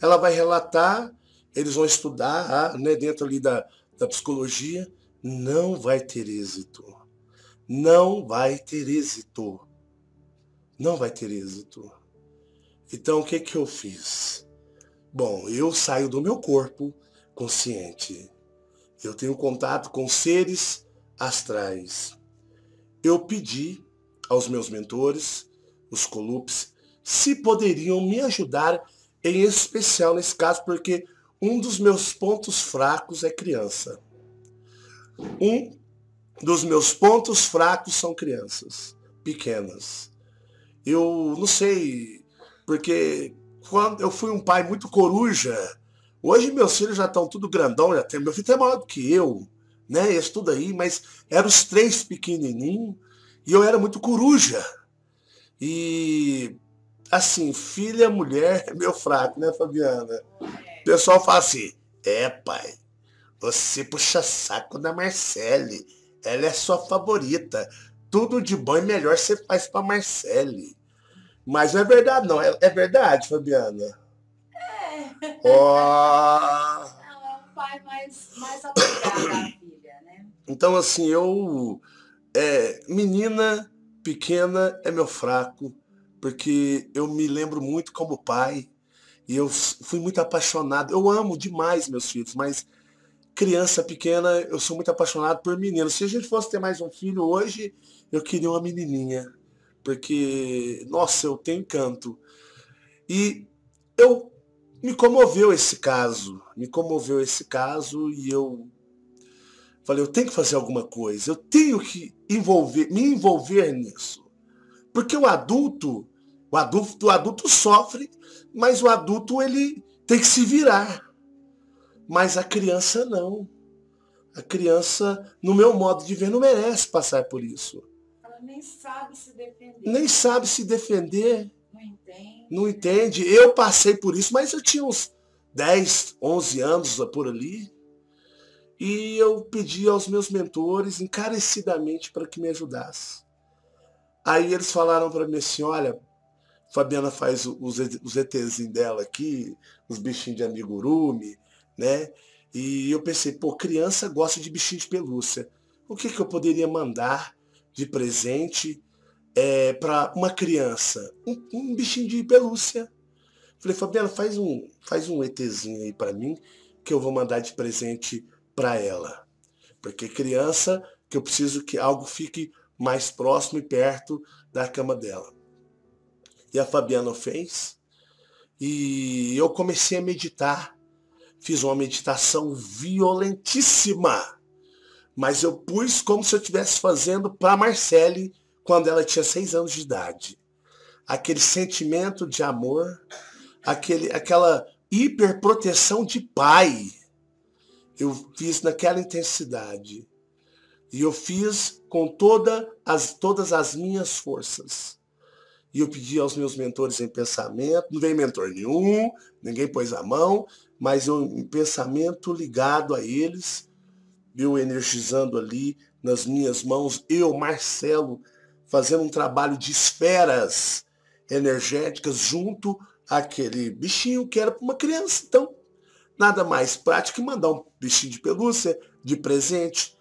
Ela vai relatar, eles vão estudar, né, dentro ali da psicologia. Não vai ter êxito. Não vai ter êxito. Não vai ter êxito. Então, o que eu fiz? Bom, eu saio do meu corpo consciente. Eu tenho contato com seres astrais. Eu pedi aos meus mentores, os Colupes, se poderiam me ajudar, em especial nesse caso, porque um dos meus pontos fracos é criança. Dos meus pontos fracos são crianças pequenas. Eu não sei, porque quando eu fui um pai muito coruja, hoje meus filhos já estão tudo grandão, meu filho é maior do que eu, né? Esse tudo aí, mas eram os 3 pequenininhos e eu era muito coruja. E assim, filha, mulher é meu fraco, né, Fabiana? O pessoal fala assim, pai, você puxa saco da Marcele. Ela é sua favorita. Tudo de bom e melhor você faz pra Marcele. Mas não é verdade, não. É verdade, Fabiana. Não, é um pai mais apegado à filha, né? Então, assim, menina pequena é meu fraco. Porque eu me lembro muito como pai. E eu fui muito apaixonado. Eu amo demais meus filhos, mas criança pequena, eu sou muito apaixonado por menino. Se a gente fosse ter mais um filho hoje, eu queria uma menininha. Porque, nossa, eu tenho encanto. E me comoveu esse caso. E eu falei, eu tenho que fazer alguma coisa. Eu tenho que me envolver nisso. Porque o adulto sofre, mas o adulto ele tem que se virar. Mas a criança não. A criança, no meu modo de ver, não merece passar por isso. Ela nem sabe se defender. Nem sabe se defender. Não entende. Não entende. Eu passei por isso, mas eu tinha uns 10, 11 anos por ali. E eu pedi aos meus mentores encarecidamente para que me ajudasse. Aí eles falaram para mim assim, olha, Fabiana faz os ETzinhos dela aqui, os bichinhos de amigurumi, né? E eu pensei, criança gosta de bichinho de pelúcia. O que eu poderia mandar de presente para uma criança? Um bichinho de pelúcia. Falei, Fabiana, faz um ETzinho aí para mim, que eu vou mandar de presente para ela. Porque criança, que eu preciso que algo fique mais próximo e perto da cama dela. E a Fabiana fez. E eu comecei a meditar. Fiz uma meditação violentíssima. Mas eu pus como se eu estivesse fazendo para a Marcele quando ela tinha 6 anos de idade. Aquele sentimento de amor, aquela hiperproteção de pai. Eu fiz naquela intensidade. E eu fiz com todas as minhas forças. E eu pedi aos meus mentores em pensamento, não veio mentor nenhum, ninguém pôs a mão, mas eu em pensamento ligado a eles, eu energizando ali nas minhas mãos, eu, Marcelo, fazendo um trabalho de esferas energéticas junto àquele bichinho que era para uma criança. Então, nada mais prático que mandar um bichinho de pelúcia de presente.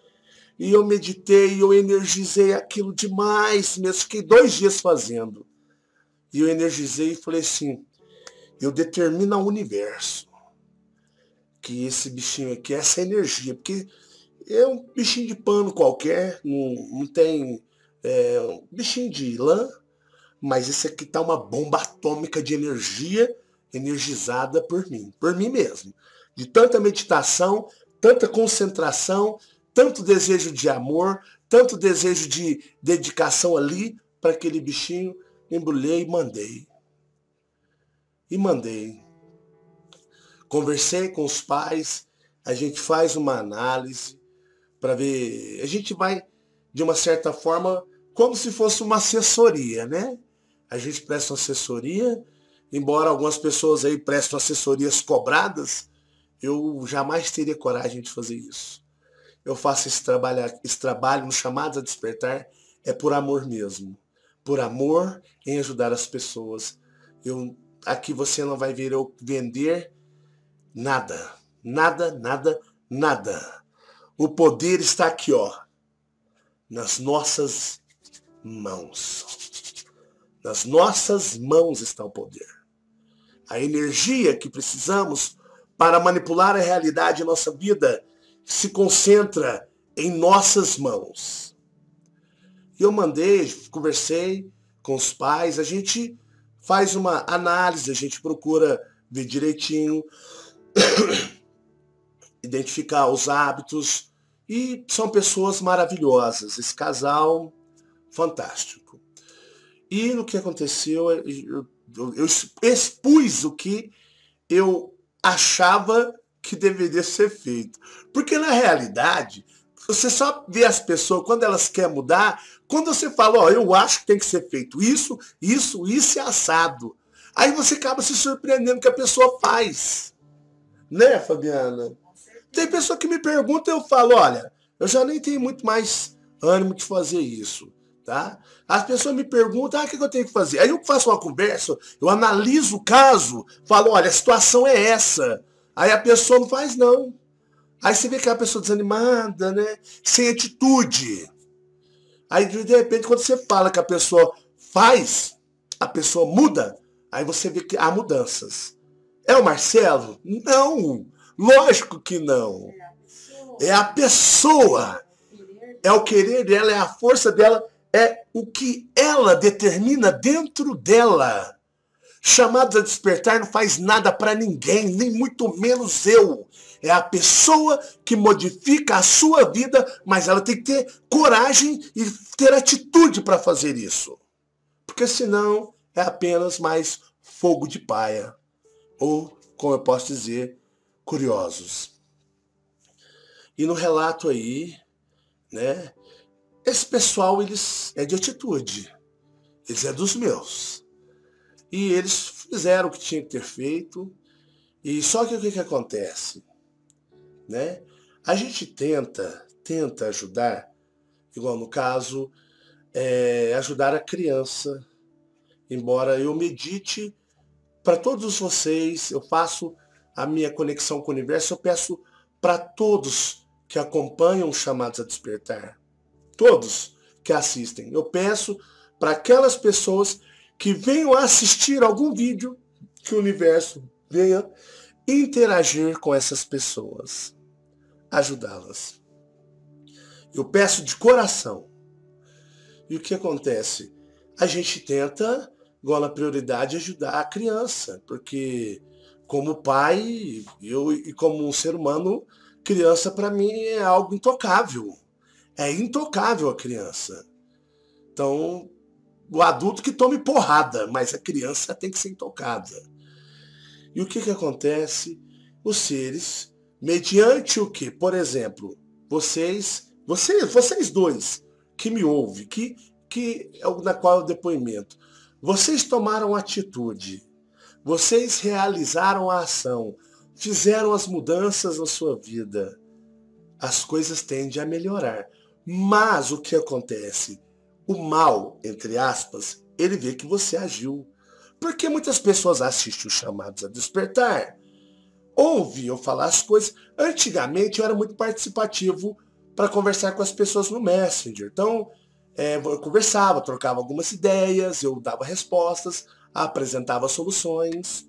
E eu meditei, eu energizei aquilo demais mesmo. Fiquei 2 dias fazendo. E eu energizei e falei assim, eu determino ao universo que esse bichinho aqui, essa energia, porque é um bichinho de pano qualquer, não tem um bichinho de lã, mas esse aqui tá uma bomba atômica de energia energizada por mim mesmo. De tanta meditação, tanta concentração, tanto desejo de amor, tanto desejo de dedicação ali para aquele bichinho, embrulhei e mandei. Conversei com os pais, a gente faz uma análise para ver, a gente vai, de uma certa forma, como se fosse uma assessoria, né? A gente presta uma assessoria, embora algumas pessoas aí prestem assessorias cobradas, eu jamais teria coragem de fazer isso. Eu faço esse trabalho no Chamados a Despertar, é por amor mesmo. Por amor em ajudar as pessoas. Aqui você não vai ver eu vender nada. Nada, nada, nada. O poder está aqui, ó. Nas nossas mãos. Nas nossas mãos está o poder. A energia que precisamos para manipular a realidade em nossa vida se concentra em nossas mãos. E eu conversei com os pais, a gente faz uma análise, a gente procura ver direitinho, identificar os hábitos, e são pessoas maravilhosas, esse casal fantástico. E o que aconteceu, eu expus o que eu achava que deveria ser feito. Porque na realidade, você só vê as pessoas quando elas querem mudar, quando você fala, ó, eu acho que tem que ser feito isso e assado. Aí você acaba se surpreendendo que a pessoa faz. Né, Fabiana? Tem pessoa que me pergunta e eu falo, olha, eu já nem tenho muito mais ânimo de fazer isso. Tá? As pessoas me perguntam, o que eu tenho que fazer? Aí eu faço uma conversa, eu analiso o caso, falo, olha, a situação é essa. Aí a pessoa não faz, não. Aí você vê que é uma pessoa desanimada, né? Sem atitude. Aí, de repente, quando você fala que a pessoa faz, a pessoa muda, aí você vê que há mudanças. É o Marcelo? Não. Lógico que não. É a pessoa. É o querer dela, é a força dela, é o que ela determina dentro dela. Chamados a Despertar não faz nada para ninguém, nem muito menos eu. É a pessoa que modifica a sua vida, mas ela tem que ter coragem e ter atitude para fazer isso. Porque senão é apenas mais fogo de paia. Ou, como eu posso dizer, curiosos. E no relato aí, né, esse pessoal, eles é de atitude. Eles é dos meus. E eles fizeram o que tinha que ter feito. E só que o que acontece? Né? A gente tenta ajudar, igual no caso, ajudar a criança. Embora eu medite para todos vocês, eu faço a minha conexão com o universo, eu peço para todos que acompanham os Chamados a Despertar, todos que assistem, eu peço para aquelas pessoas que venham assistir algum vídeo, que o universo venha interagir com essas pessoas, ajudá-las. Eu peço de coração E o que acontece? A gente tenta, igual na prioridade, ajudar a criança, porque como pai, eu e como um ser humano, criança para mim é algo intocável. É intocável a criança. Então, o adulto que tome porrada, mas a criança tem que ser intocada. E o que acontece? Os seres, mediante o que? Por exemplo, vocês dois que me ouvem, que é na qual é o depoimento, vocês tomaram atitude, vocês realizaram a ação, fizeram as mudanças na sua vida, as coisas tendem a melhorar. Mas o que acontece? O mal, entre aspas, ele vê que você agiu. Porque muitas pessoas assistem os Chamados a Despertar, ouviam falar as coisas. Antigamente eu era muito participativo para conversar com as pessoas no Messenger. Então, eu conversava, trocava algumas ideias, eu dava respostas, apresentava soluções.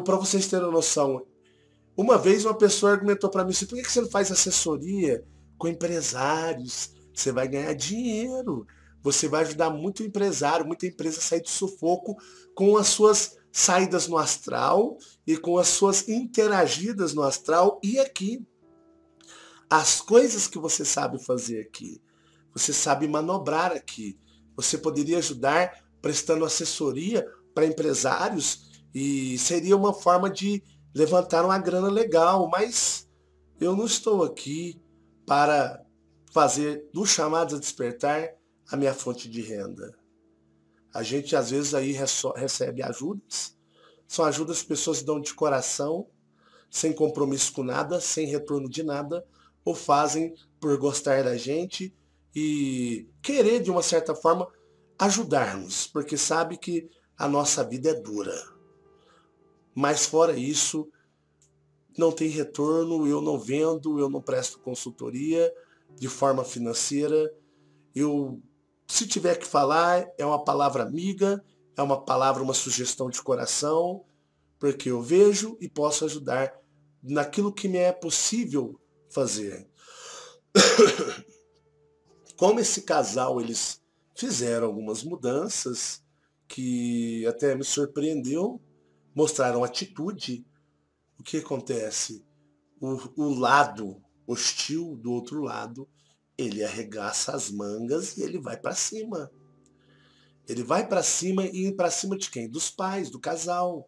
Para vocês terem noção, uma vez uma pessoa argumentou para mim assim, por que você não faz assessoria com empresários? Você vai ganhar dinheiro. Você vai ajudar muito empresário, muita empresa a sair do sufoco com as suas saídas no astral e com as suas interagidas no astral e aqui. As coisas que você sabe fazer aqui, você sabe manobrar aqui. Você poderia ajudar prestando assessoria para empresários e seria uma forma de levantar uma grana legal, mas eu não estou aqui para fazer dos Chamados a Despertar a minha fonte de renda. A gente às vezes aí recebe ajudas, são ajudas que as pessoas dão de coração, sem compromisso com nada, sem retorno de nada, ou fazem por gostar da gente e querer de uma certa forma ajudar-nos, porque sabe que a nossa vida é dura. Mas fora isso, não tem retorno, eu não vendo, eu não presto consultoria de forma financeira. Se tiver que falar, é uma palavra amiga, é uma palavra, uma sugestão de coração, porque eu vejo e posso ajudar naquilo que me é possível fazer. Como esse casal, eles fizeram algumas mudanças que até me surpreendeu, mostraram atitude. O que acontece? O lado hostil do outro lado, ele arregaça as mangas e ele vai para cima. Ele vai para cima e para cima de quem? Dos pais, do casal.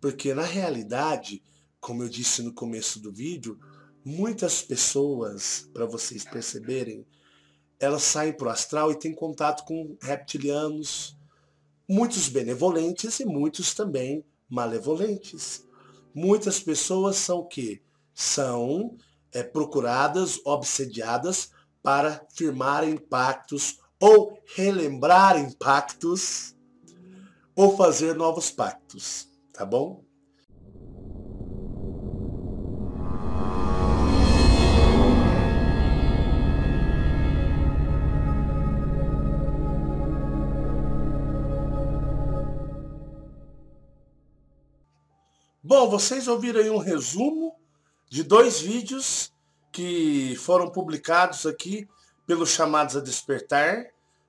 Porque na realidade, como eu disse no começo do vídeo, muitas pessoas, para vocês perceberem, elas saem pro astral e têm contato com reptilianos, muitos benevolentes e muitos também malevolentes. Muitas pessoas são o quê? São procuradas, obsediadas para firmarem pactos ou relembrarem pactos ou fazer novos pactos, tá bom? Bom, vocês ouviram aí um resumo de 2 vídeos que foram publicados aqui pelos Chamados a Despertar,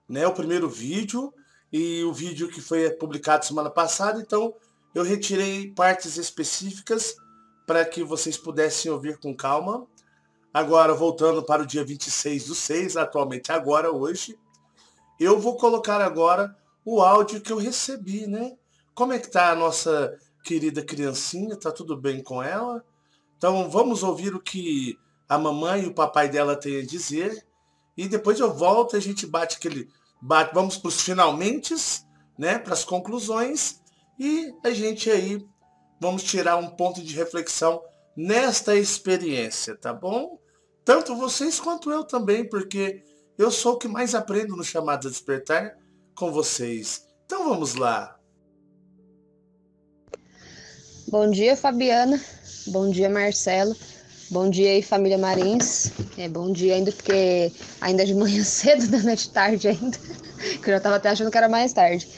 né? O primeiro vídeo e o vídeo que foi publicado semana passada. Então, eu retirei partes específicas para que vocês pudessem ouvir com calma. Agora, voltando para o dia 26/6, atualmente agora, hoje, eu vou colocar agora o áudio que eu recebi, né? Como é que tá a nossa querida criancinha? Tá tudo bem com ela? Então vamos ouvir o que a mamãe e o papai dela têm a dizer. E depois eu volto e a gente vamos para os finalmentes, né? Para as conclusões. E a gente aí vamos tirar um ponto de reflexão nesta experiência, tá bom? Tanto vocês quanto eu também, porque eu sou o que mais aprendo no Chamados a Despertar com vocês. Então vamos lá. Bom dia, Fabiana. Bom dia, Marcelo. Bom dia aí, família Marins. Bom dia ainda, porque ainda é de manhã cedo, não é de tarde ainda. Que eu já estava até achando que era mais tarde.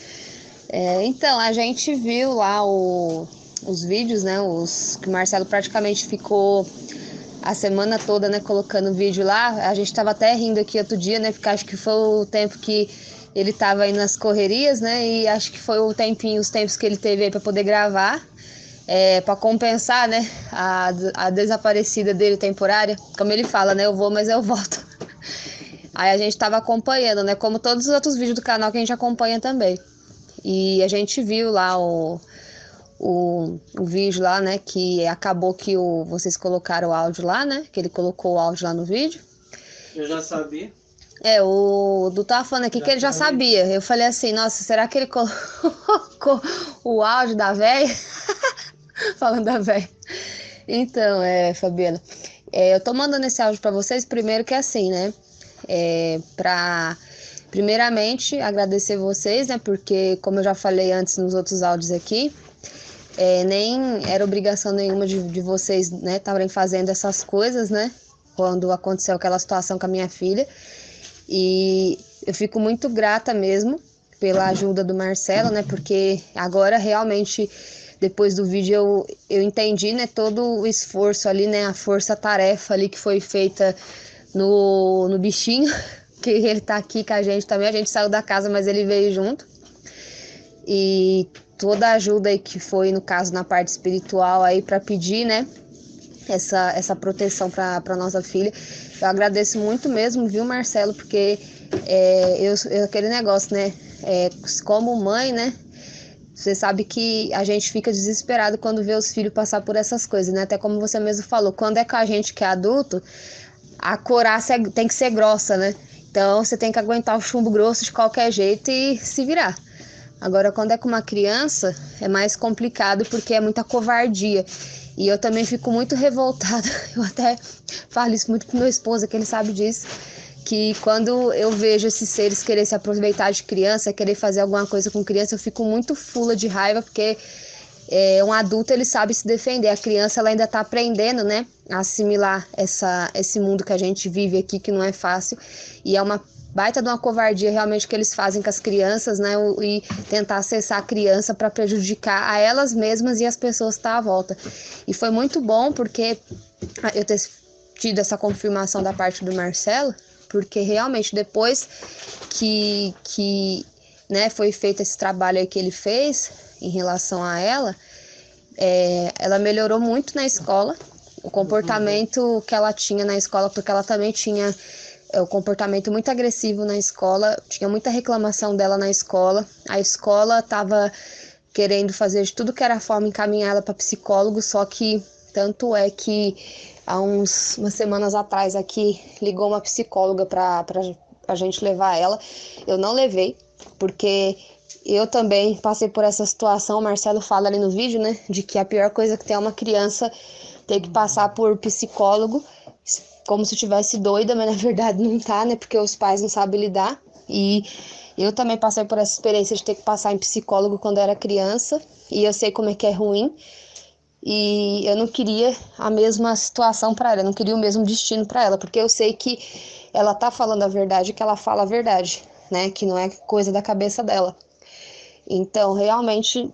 Então, a gente viu lá os vídeos, né? Que o Marcelo praticamente ficou a semana toda, né, colocando vídeo lá. A gente tava até rindo aqui outro dia, né, porque acho que foi o tempo que ele tava aí nas correrias, né, e acho que foi os tempos que ele teve aí pra poder gravar, pra compensar, né, a desaparecida dele temporária. Como ele fala, né, eu vou, mas eu volto. Aí a gente tava acompanhando, né, como todos os outros vídeos do canal que a gente acompanha também. E a gente viu lá o vídeo lá, né, que acabou que vocês colocaram o áudio lá, né, que ele colocou o áudio lá no vídeo. Eu já sabia. O Du tava falando aqui que ele já sabia. Eu falei assim, nossa, será que ele colocou o áudio da véia? Falando da véia. Então, Fabiana, eu tô mandando esse áudio pra vocês primeiro que é assim, né, primeiramente agradecer vocês, né, porque como eu já falei antes nos outros áudios aqui, nem era obrigação nenhuma de vocês, né, estarem fazendo essas coisas, né, quando aconteceu aquela situação com a minha filha. E eu fico muito grata mesmo pela ajuda do Marcelo, né, porque agora realmente, depois do vídeo, eu entendi, né, todo o esforço ali, né, a força-tarefa ali que foi feita no bichinho, que ele tá aqui com a gente também. A gente saiu da casa, mas ele veio junto. E toda a ajuda aí que foi, no caso, na parte espiritual aí, para pedir, né, essa proteção para nossa filha. Eu agradeço muito mesmo, viu, Marcelo, porque aquele negócio, né, como mãe, né, você sabe que a gente fica desesperado quando vê os filhos passar por essas coisas, né, até como você mesmo falou, quando é com a gente que é adulto, a coraça tem que ser grossa, né, então você tem que aguentar o chumbo grosso de qualquer jeito e se virar. Agora, quando é com uma criança, é mais complicado porque é muita covardia. E eu também fico muito revoltada, eu até falo isso muito pro meu esposo, que ele sabe disso, que quando eu vejo esses seres querer se aproveitar de criança, querer fazer alguma coisa com criança, eu fico muito fula de raiva, porque um adulto, ele sabe se defender, a criança ela ainda está aprendendo, né, a assimilar esse mundo que a gente vive aqui, que não é fácil, e é uma baita de uma covardia realmente que eles fazem com as crianças, né, e tentar acessar a criança para prejudicar a elas mesmas e as pessoas que estão à volta. E foi muito bom porque eu ter tido essa confirmação da parte do Marcelo, porque realmente depois que né, foi feito esse trabalho aí que ele fez em relação a ela, ela melhorou muito na escola, o comportamento que ela tinha na escola, porque ela também tinha o comportamento muito agressivo na escola, tinha muita reclamação dela na escola, a escola estava querendo fazer de tudo que era forma encaminhar ela para psicólogo, só que tanto é que há umas semanas atrás aqui ligou uma psicóloga para a gente levar ela, eu não levei, porque eu também passei por essa situação, o Marcelo fala ali no vídeo, né, de que a pior coisa que tem é uma criança ter que passar por psicólogo, como se tivesse doida, mas na verdade não tá, né, porque os pais não sabem lidar, e eu também passei por essa experiência de ter que passar em psicólogo quando eu era criança, e eu sei como é que é ruim, e eu não queria a mesma situação para ela, eu não queria o mesmo destino para ela, porque eu sei que ela tá falando a verdade, que ela fala a verdade, né, que não é coisa da cabeça dela. Então, realmente,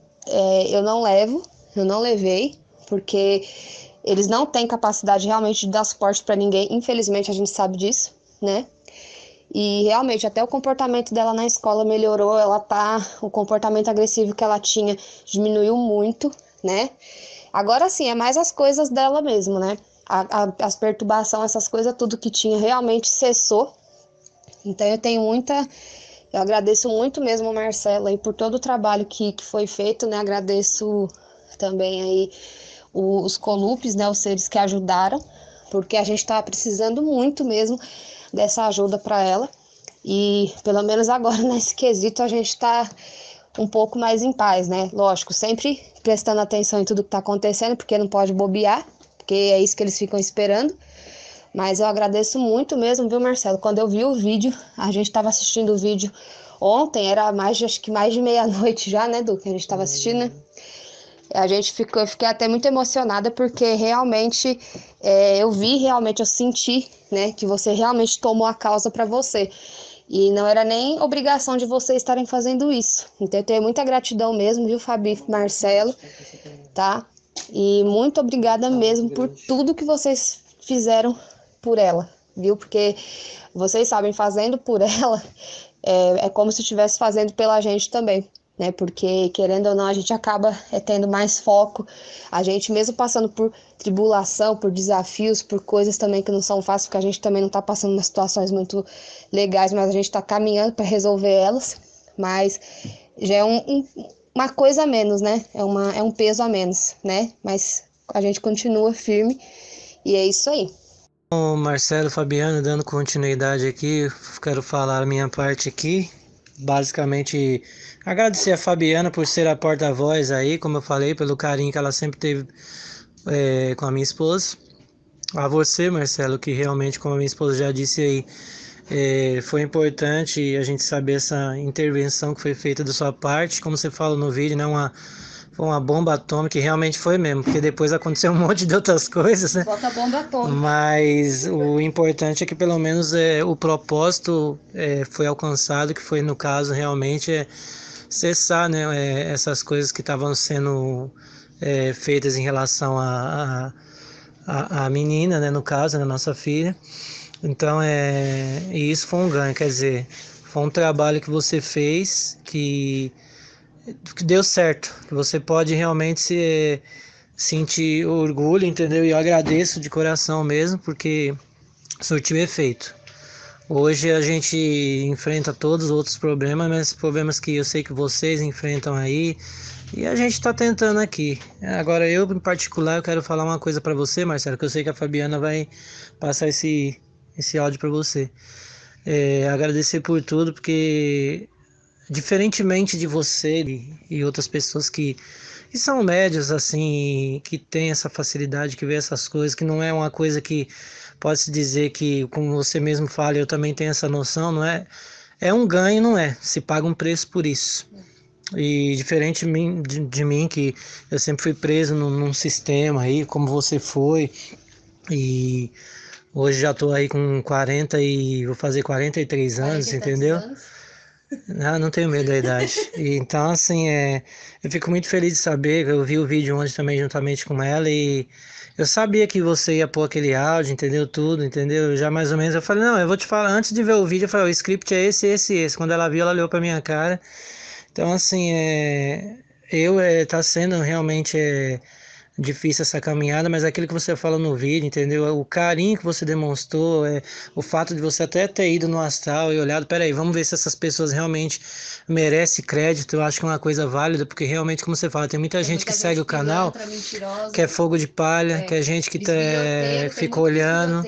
eu não levei, porque eles não têm capacidade realmente de dar suporte para ninguém, infelizmente a gente sabe disso, né? E realmente até o comportamento dela na escola melhorou, o comportamento agressivo que ela tinha diminuiu muito, né? Agora sim, é mais as coisas dela mesmo, né? As perturbações, essas coisas, tudo que tinha realmente cessou. Então eu agradeço muito mesmo o Marcelo aí por todo o trabalho que foi feito, né? Agradeço também aí os Colupes, né, os seres que ajudaram, porque a gente estava precisando muito mesmo dessa ajuda para ela, e pelo menos agora nesse quesito a gente está um pouco mais em paz, né, lógico, sempre prestando atenção em tudo que está acontecendo, porque não pode bobear, porque é isso que eles ficam esperando, mas eu agradeço muito mesmo, viu, Marcelo, quando eu vi o vídeo, a gente estava assistindo o vídeo ontem, era acho que mais de meia-noite já, né, Du, que a gente estava assistindo, né? Eu fiquei até muito emocionada porque realmente eu senti, né, que você realmente tomou a causa para você. E não era nem obrigação de vocês estarem fazendo isso. Então eu tenho muita gratidão mesmo, viu, Fabi, Marcelo, tá? E muito obrigada mesmo por tudo que vocês fizeram por ela, viu? Porque vocês sabem, fazendo por ela é como se estivesse fazendo pela gente também, né? Porque, querendo ou não, a gente acaba tendo mais foco. A gente, mesmo passando por tribulação, por desafios, por coisas também que não são fáceis, porque a gente também não está passando umas situações muito legais, mas a gente está caminhando para resolver elas. Mas já é uma coisa a menos, né? É um peso a menos, né? Mas a gente continua firme e é isso aí. Bom, Marcelo, Fabiano, dando continuidade aqui, quero falar a minha parte aqui. Basicamente, agradecer a Fabiana por ser a porta-voz aí, como eu falei, pelo carinho que ela sempre teve com a minha esposa. A você, Marcelo, que realmente, como a minha esposa já disse aí, foi importante a gente saber essa intervenção que foi feita da sua parte, como você fala no vídeo, né? Foi uma bomba atômica, e realmente foi mesmo, porque depois aconteceu um monte de outras coisas, né? Bota a bomba atômica. Mas o importante é que pelo menos o propósito foi alcançado, que foi no caso realmente cessar, né, essas coisas que estavam sendo feitas em relação à menina, né, no caso, né, nossa filha. Então, e isso foi um ganho, quer dizer, foi um trabalho que você fez que deu certo, que você pode realmente sentir orgulho, entendeu? E eu agradeço de coração mesmo, porque surtiu efeito. Hoje a gente enfrenta todos os outros problemas, mas problemas que eu sei que vocês enfrentam aí, e a gente está tentando aqui. Agora eu, em particular, eu quero falar uma coisa para você, Marcelo, que eu sei que a Fabiana vai passar esse áudio para você. Agradecer por tudo, porque diferentemente de você e outras pessoas que são médios, assim, que tem essa facilidade, que vê essas coisas, que não é uma coisa que pode-se dizer que, como você mesmo fala, eu também tenho essa noção, não é? É um ganho, não é? Se paga um preço por isso. E diferente de mim, que eu sempre fui preso num sistema aí, como você foi, e hoje já estou aí com 40 e vou fazer 43 anos, entendeu? Não tenho medo da idade. Então, assim, eu fico muito feliz de saber. Eu vi o vídeo ontem também juntamente com ela e eu sabia que você ia pôr aquele áudio, entendeu? Tudo, entendeu? Já mais ou menos eu falei, não, eu vou te falar, antes de ver o vídeo, eu falei, o script é esse, esse, esse. Quando ela viu, ela olhou pra minha cara. Então, assim, tá sendo realmente difícil essa caminhada, mas aquilo que você fala no vídeo, entendeu? O carinho que você demonstrou, o fato de você até ter ido no astral e olhado, peraí, vamos ver se essas pessoas realmente merecem crédito. Eu acho que é uma coisa válida, porque realmente, como você fala, tem muita gente que segue o canal, que é fogo de palha, que é gente que fica olhando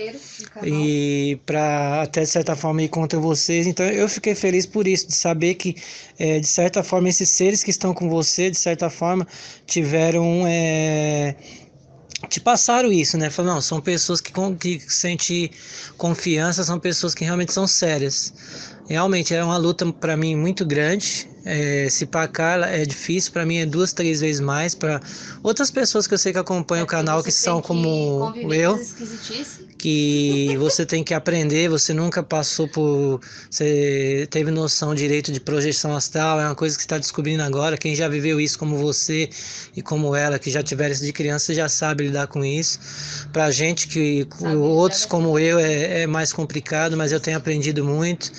e para até de certa forma ir contra vocês. Então eu fiquei feliz por isso, de saber que de certa forma esses seres que estão com você, de certa forma tiveram te passaram isso, né? Falaram, não, são pessoas que sentem confiança, são pessoas que realmente são sérias. Realmente é uma luta para mim muito grande. Se para cá é difícil, para mim é 2, 3 vezes mais. Para outras pessoas que eu sei que acompanham o canal, que são como eu, que você tem que aprender, você nunca passou por... Você teve noção direito de projeção astral, é uma coisa que você está descobrindo agora. Quem já viveu isso como você e como ela, que já tiveram isso de criança, já sabe lidar com isso. Pra gente que outros como eu é mais complicado, mas eu tenho aprendido muito,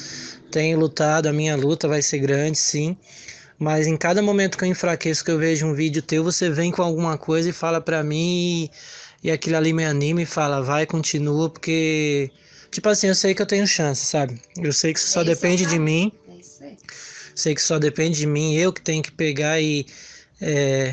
tenho lutado, a minha luta vai ser grande, sim. Mas em cada momento que eu enfraqueço, que eu vejo um vídeo teu, você vem com alguma coisa e fala pra mim e aquilo ali me anima e fala, vai, continua, porque, tipo assim, eu sei que eu tenho chance, sabe? Eu sei que isso só depende de mim. Sei que só depende de mim, eu que tenho que pegar e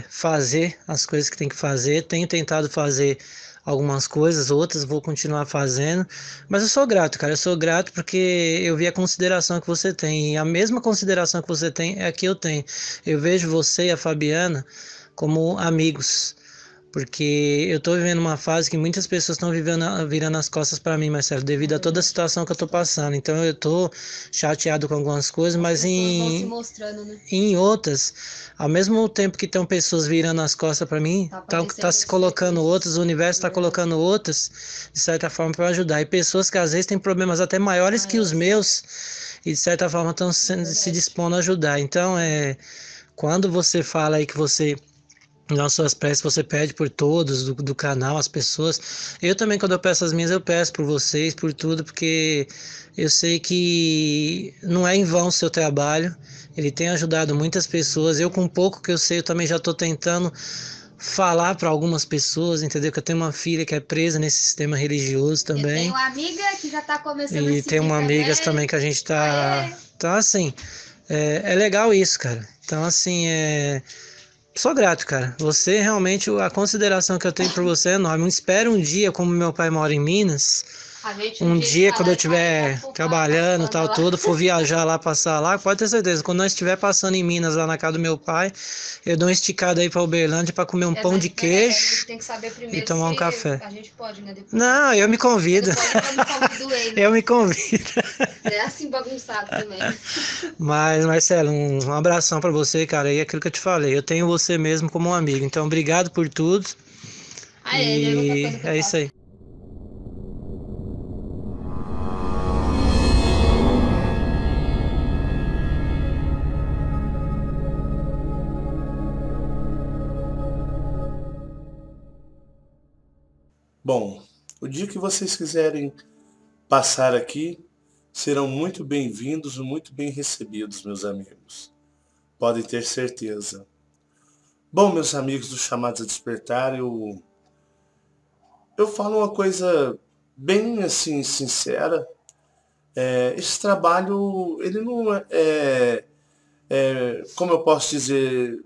fazer as coisas que tem que fazer. Tenho tentado fazer algumas coisas, outras vou continuar fazendo, mas eu sou grato, cara, eu sou grato porque eu vi a consideração que você tem, e a mesma consideração que você tem é a que eu tenho. Eu vejo você e a Fabiana como amigos, porque eu estou vivendo uma fase que muitas pessoas estão virando as costas para mim, Marcelo, devido a toda a situação que eu estou passando. Então eu estou chateado com algumas coisas, mas em outras, ao mesmo tempo que estão pessoas virando as costas para mim, tá se colocando outras, o universo está colocando outras, de certa forma, para ajudar. E pessoas que às vezes têm problemas até maiores que os meus, e de certa forma estão se dispondo a ajudar. Então, quando você fala aí que você Nas suas preces você pede por todos do canal, as pessoas. Eu também, quando eu peço as minhas, eu peço por vocês, por tudo, porque eu sei que não é em vão o seu trabalho. Ele tem ajudado muitas pessoas. Eu, com pouco que eu sei, eu também já estou tentando falar para algumas pessoas, entendeu? Que eu tenho uma filha que é presa nesse sistema religioso também. Eu tenho uma amiga que já está começando e tem uma amiga também que a gente tá assim, é legal isso, cara. Então, assim, sou grato, cara. Você realmente, a consideração que eu tenho por você é enorme. Espero um dia, como meu pai mora em Minas, um dia quando eu estiver trabalhando, tal, tudo, for viajar lá, passar lá, pode ter certeza, quando nós estiver passando em Minas, lá na casa do meu pai, eu dou uma esticada aí pra Uberlândia pra comer um pão de queijo e tomar um café. A gente pode, né? Depois. Não, eu me convido. Eu me convido. É assim bagunçado também. Mas, Marcelo, um abração pra você, cara. E aquilo que eu te falei, eu tenho você mesmo como um amigo. Então, obrigado por tudo. E é isso aí. Bom, o dia que vocês quiserem passar aqui, serão muito bem-vindos e muito bem recebidos, meus amigos. Podem ter certeza. Bom, meus amigos do Chamados a Despertar, eu falo uma coisa bem assim, sincera. Esse trabalho, ele não como eu posso dizer,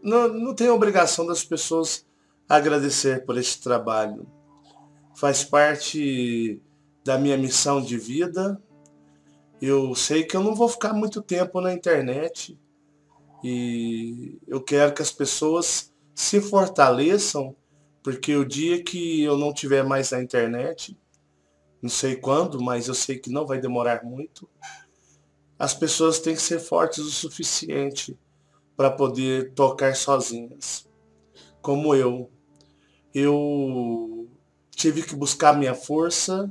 não tem a obrigação das pessoas agradecer por esse trabalho. Faz parte da minha missão de vida. Eu sei que eu não vou ficar muito tempo na internet e eu quero que as pessoas se fortaleçam, porque o dia que eu não tiver mais na internet, não sei quando, mas eu sei que não vai demorar muito, as pessoas têm que ser fortes o suficiente para poder tocar sozinhas. Como eu tive que buscar minha força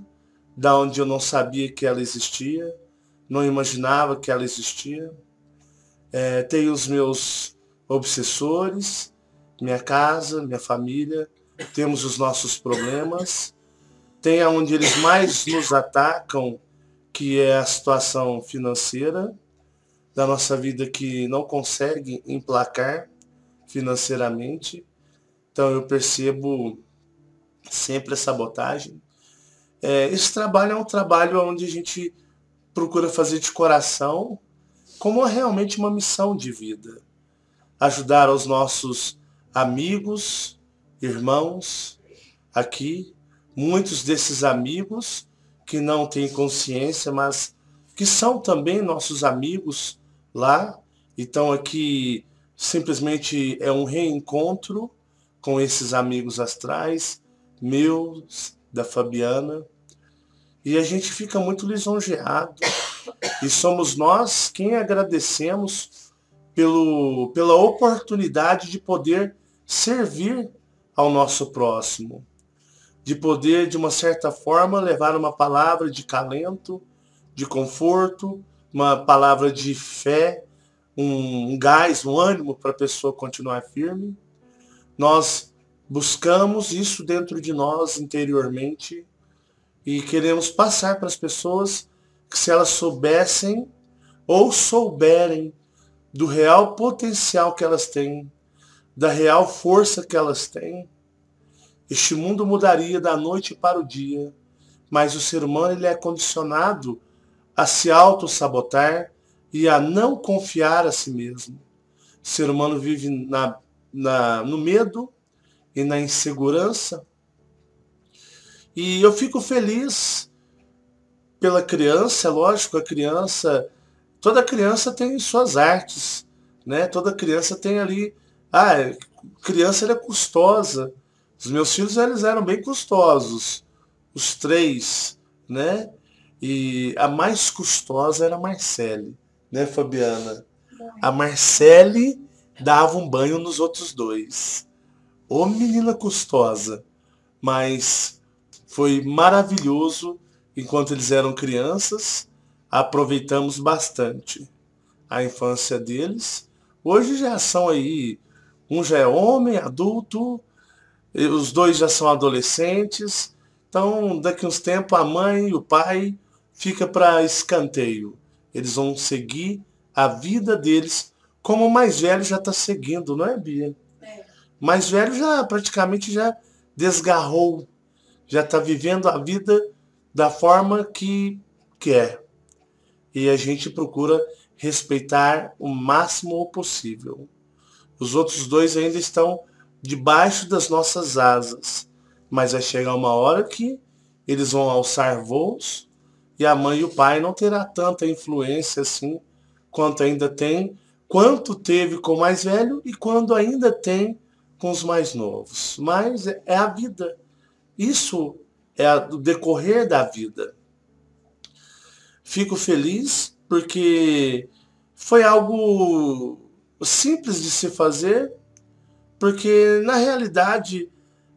da onde eu não sabia que ela existia, não imaginava que ela existia. Tenho os meus obsessores, minha casa, minha família, temos os nossos problemas, tem aonde eles mais nos atacam, que é a situação financeira da nossa vida, que não consegue emplacar financeiramente. Então eu percebo sempre a sabotagem. Esse trabalho é um trabalho onde a gente procura fazer de coração, como realmente uma missão de vida. Ajudar os nossos amigos, irmãos aqui, muitos desses amigos que não têm consciência, mas que são também nossos amigos lá. Então aqui simplesmente é um reencontro com esses amigos astrais, meus, da Fabiana, e a gente fica muito lisonjeado. E somos nós quem agradecemos pela oportunidade de poder servir ao nosso próximo, de poder, de uma certa forma, levar uma palavra de calento, de conforto, uma palavra de fé, um gás, um ânimo para a pessoa continuar firme. Nós buscamos isso dentro de nós interiormente e queremos passar para as pessoas que, se elas soubessem ou souberem do real potencial que elas têm, da real força que elas têm, este mundo mudaria da noite para o dia. Mas o ser humano, ele é condicionado a se auto-sabotar e a não confiar a si mesmo. O ser humano vive no medo e na insegurança. E eu fico feliz pela criança, é lógico, toda criança tem suas artes, né? Toda criança tem ali, criança ela é custosa. Os meus filhos, eles eram bem custosos, os 3, né? E a mais custosa era a Marcele, né, Fabiana? A Marcele dava um banho nos outros 2. Ô menina custosa, mas foi maravilhoso enquanto eles eram crianças, aproveitamos bastante a infância deles. Hoje já são aí Um já é homem, adulto, e os dois já são adolescentes. Então, daqui uns tempos, a mãe e o pai fica para escanteio. Eles vão seguir a vida deles, como o mais velho já está seguindo, não é, Bia? O mais velho já praticamente já desgarrou, já está vivendo a vida da forma que quer. E a gente procura respeitar o máximo possível. Os outros dois ainda estão debaixo das nossas asas. Mas vai chegar uma hora que eles vão alçar voos e a mãe e o pai não terá tanta influência assim quanto ainda tem, quanto teve com o mais velho e quando ainda tem com os mais novos. Mas é a vida. Isso é o decorrer da vida. Fico feliz porque foi algo simples de se fazer, porque na realidade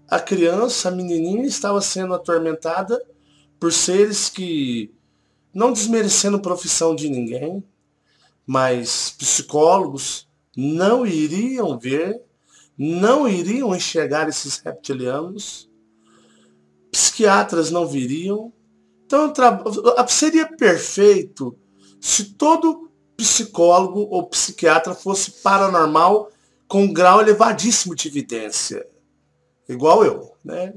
a criança, a menininha, estava sendo atormentada por seres que, não desmerecendo a profissão de ninguém, mas psicólogos não iriam ver, não iriam enxergar esses reptilianos, psiquiatras não viriam. Então seria perfeito se todo psicólogo ou psiquiatra fosse paranormal com um grau elevadíssimo de evidência. Igual eu, né?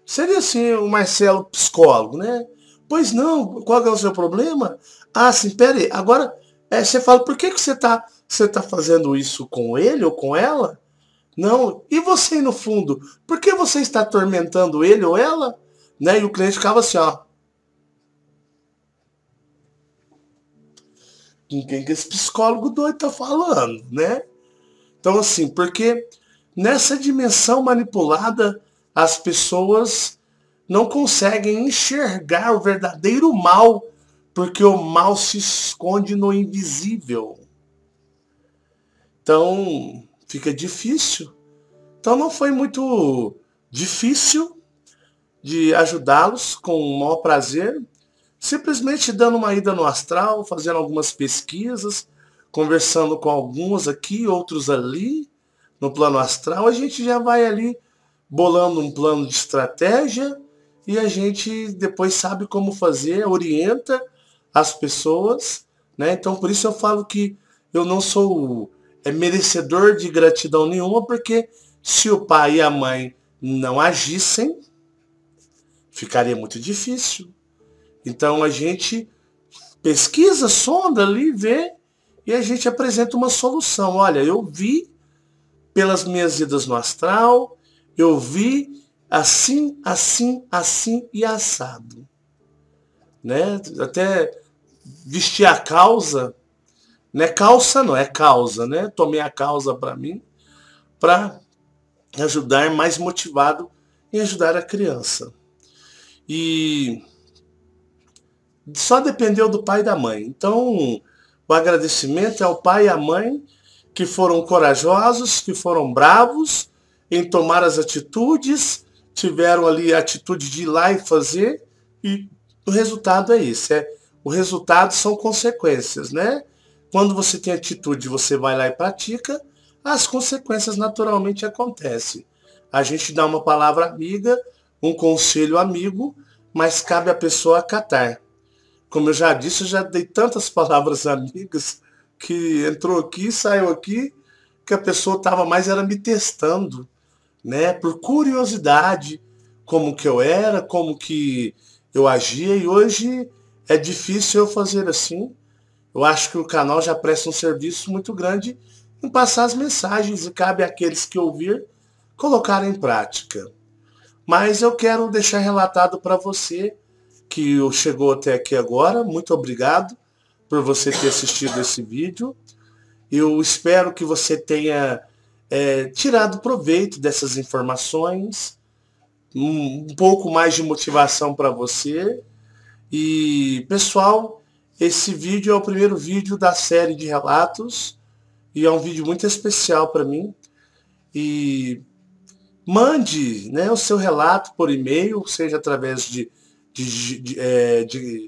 Seria assim o Marcelo psicólogo, né? Pois não, qual é o seu problema? Ah, sim, pera aí. Agora, você fala, por que você tá fazendo isso com ele ou com ela? Não. E você, no fundo, por que você está atormentando ele ou ela? Né? E o cliente ficava assim, ó. Com quem que esse psicólogo doido tá falando, né? Então, assim, porque nessa dimensão manipulada, as pessoas não conseguem enxergar o verdadeiro mal, porque o mal se esconde no invisível. Então, fica difícil. Então, não foi muito difícil de ajudá-los, com o maior prazer, simplesmente dando uma ida no astral, fazendo algumas pesquisas, conversando com alguns aqui, outros ali, no plano astral, a gente já vai ali bolando um plano de estratégia e a gente depois sabe como fazer, orienta as pessoas, né? Então por isso eu falo que eu não sou merecedor de gratidão nenhuma, porque se o pai e a mãe não agissem, ficaria muito difícil. Então a gente pesquisa, sonda ali, vê, e a gente apresenta uma solução. Olha, eu vi pelas minhas idas no astral, eu vi assim, assim, assim e assado. Né? Até vestir a causa, não é calça não, é causa, né? Tomei a causa para mim, para ajudar, mais motivado em ajudar a criança. E só dependeu do pai e da mãe. Então, o agradecimento é ao pai e à mãe, que foram corajosos, que foram bravos em tomar as atitudes, tiveram ali a atitude de ir lá e fazer, e o resultado é isso. O resultado são consequências, né? Quando você tem atitude, você vai lá e pratica, as consequências naturalmente acontecem. A gente dá uma palavra amiga, um conselho amigo, mas cabe à pessoa acatar. Como eu já disse, eu já dei tantas palavras amigas que entrou aqui, saiu aqui, que a pessoa estava mais era me testando, né? Por curiosidade, como que eu era, como que eu agia, e hoje é difícil eu fazer assim. Eu acho que o canal já presta um serviço muito grande em passar as mensagens, e cabe àqueles que ouvir colocar em prática. Mas eu quero deixar relatado para você que chegou até aqui agora. Muito obrigado por você ter assistido esse vídeo. Eu espero que você tenha tirado proveito dessas informações, um pouco mais de motivação para você. E, pessoal, esse vídeo é o primeiro vídeo da série de relatos e é um vídeo muito especial para mim. E mande, né, o seu relato por e-mail, seja através de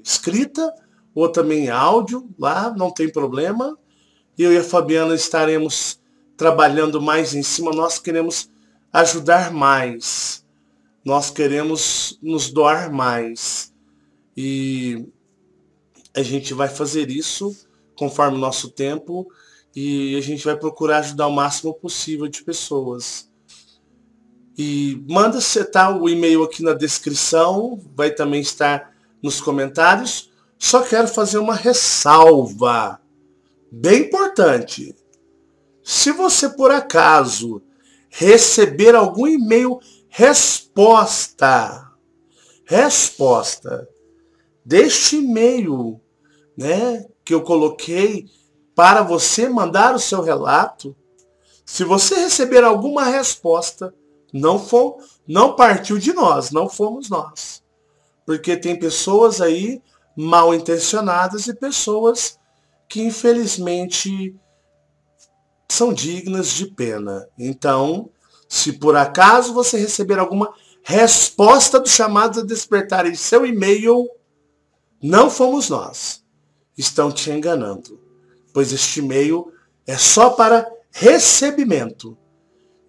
escrita ou também áudio, lá não tem problema. Eu e a Fabiana estaremos trabalhando mais em cima, nós queremos ajudar mais. Nós queremos nos doar mais. E a gente vai fazer isso conforme o nosso tempo e a gente vai procurar ajudar o máximo possível de pessoas. E manda setar o e-mail aqui na descrição, vai também estar nos comentários. Só quero fazer uma ressalva bem importante. Se você por acaso receber algum e-mail resposta deste e-mail, né, que eu coloquei para você mandar o seu relato, se você receber alguma resposta, não partiu de nós, não fomos nós. Porque tem pessoas aí mal intencionadas e pessoas que infelizmente são dignas de pena. Então, se por acaso você receber alguma resposta do chamado a despertar em seu e-mail, não fomos nós. Estão te enganando. Pois este e-mail é só para recebimento.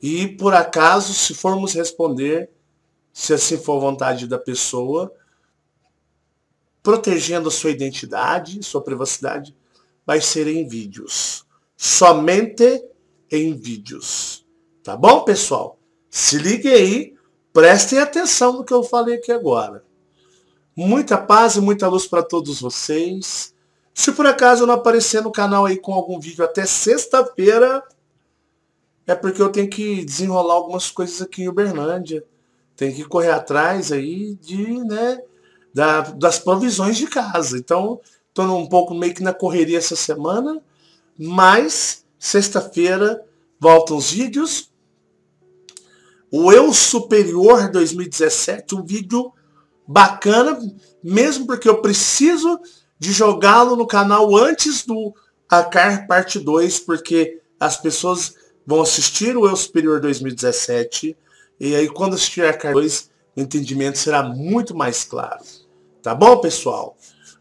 E por acaso, se formos responder, se assim for vontade da pessoa, protegendo a sua identidade, sua privacidade, vai ser em vídeos. Somente em vídeos. Tá bom, pessoal? Se liguem aí, prestem atenção no que eu falei aqui agora. Muita paz e muita luz para todos vocês. Se por acaso eu não aparecer no canal aí com algum vídeo até sexta-feira, é porque eu tenho que desenrolar algumas coisas aqui em Uberlândia. Tem que correr atrás aí das provisões de casa. Então, estou um pouco meio que na correria essa semana, mas sexta-feira voltam os vídeos. O Eu Superior 2017, um vídeo bacana, mesmo porque eu preciso de jogá-lo no canal antes do ACAR parte 2, porque as pessoas vão assistir o Eu Superior 2017, e aí quando assistir a ACAR 2, o entendimento será muito mais claro. Tá bom, pessoal?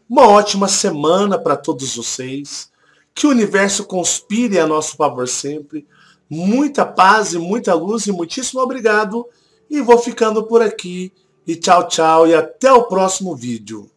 Uma ótima semana para todos vocês. Que o universo conspire a nosso favor sempre. Muita paz e muita luz e muitíssimo obrigado. E vou ficando por aqui. E tchau, tchau. E até o próximo vídeo.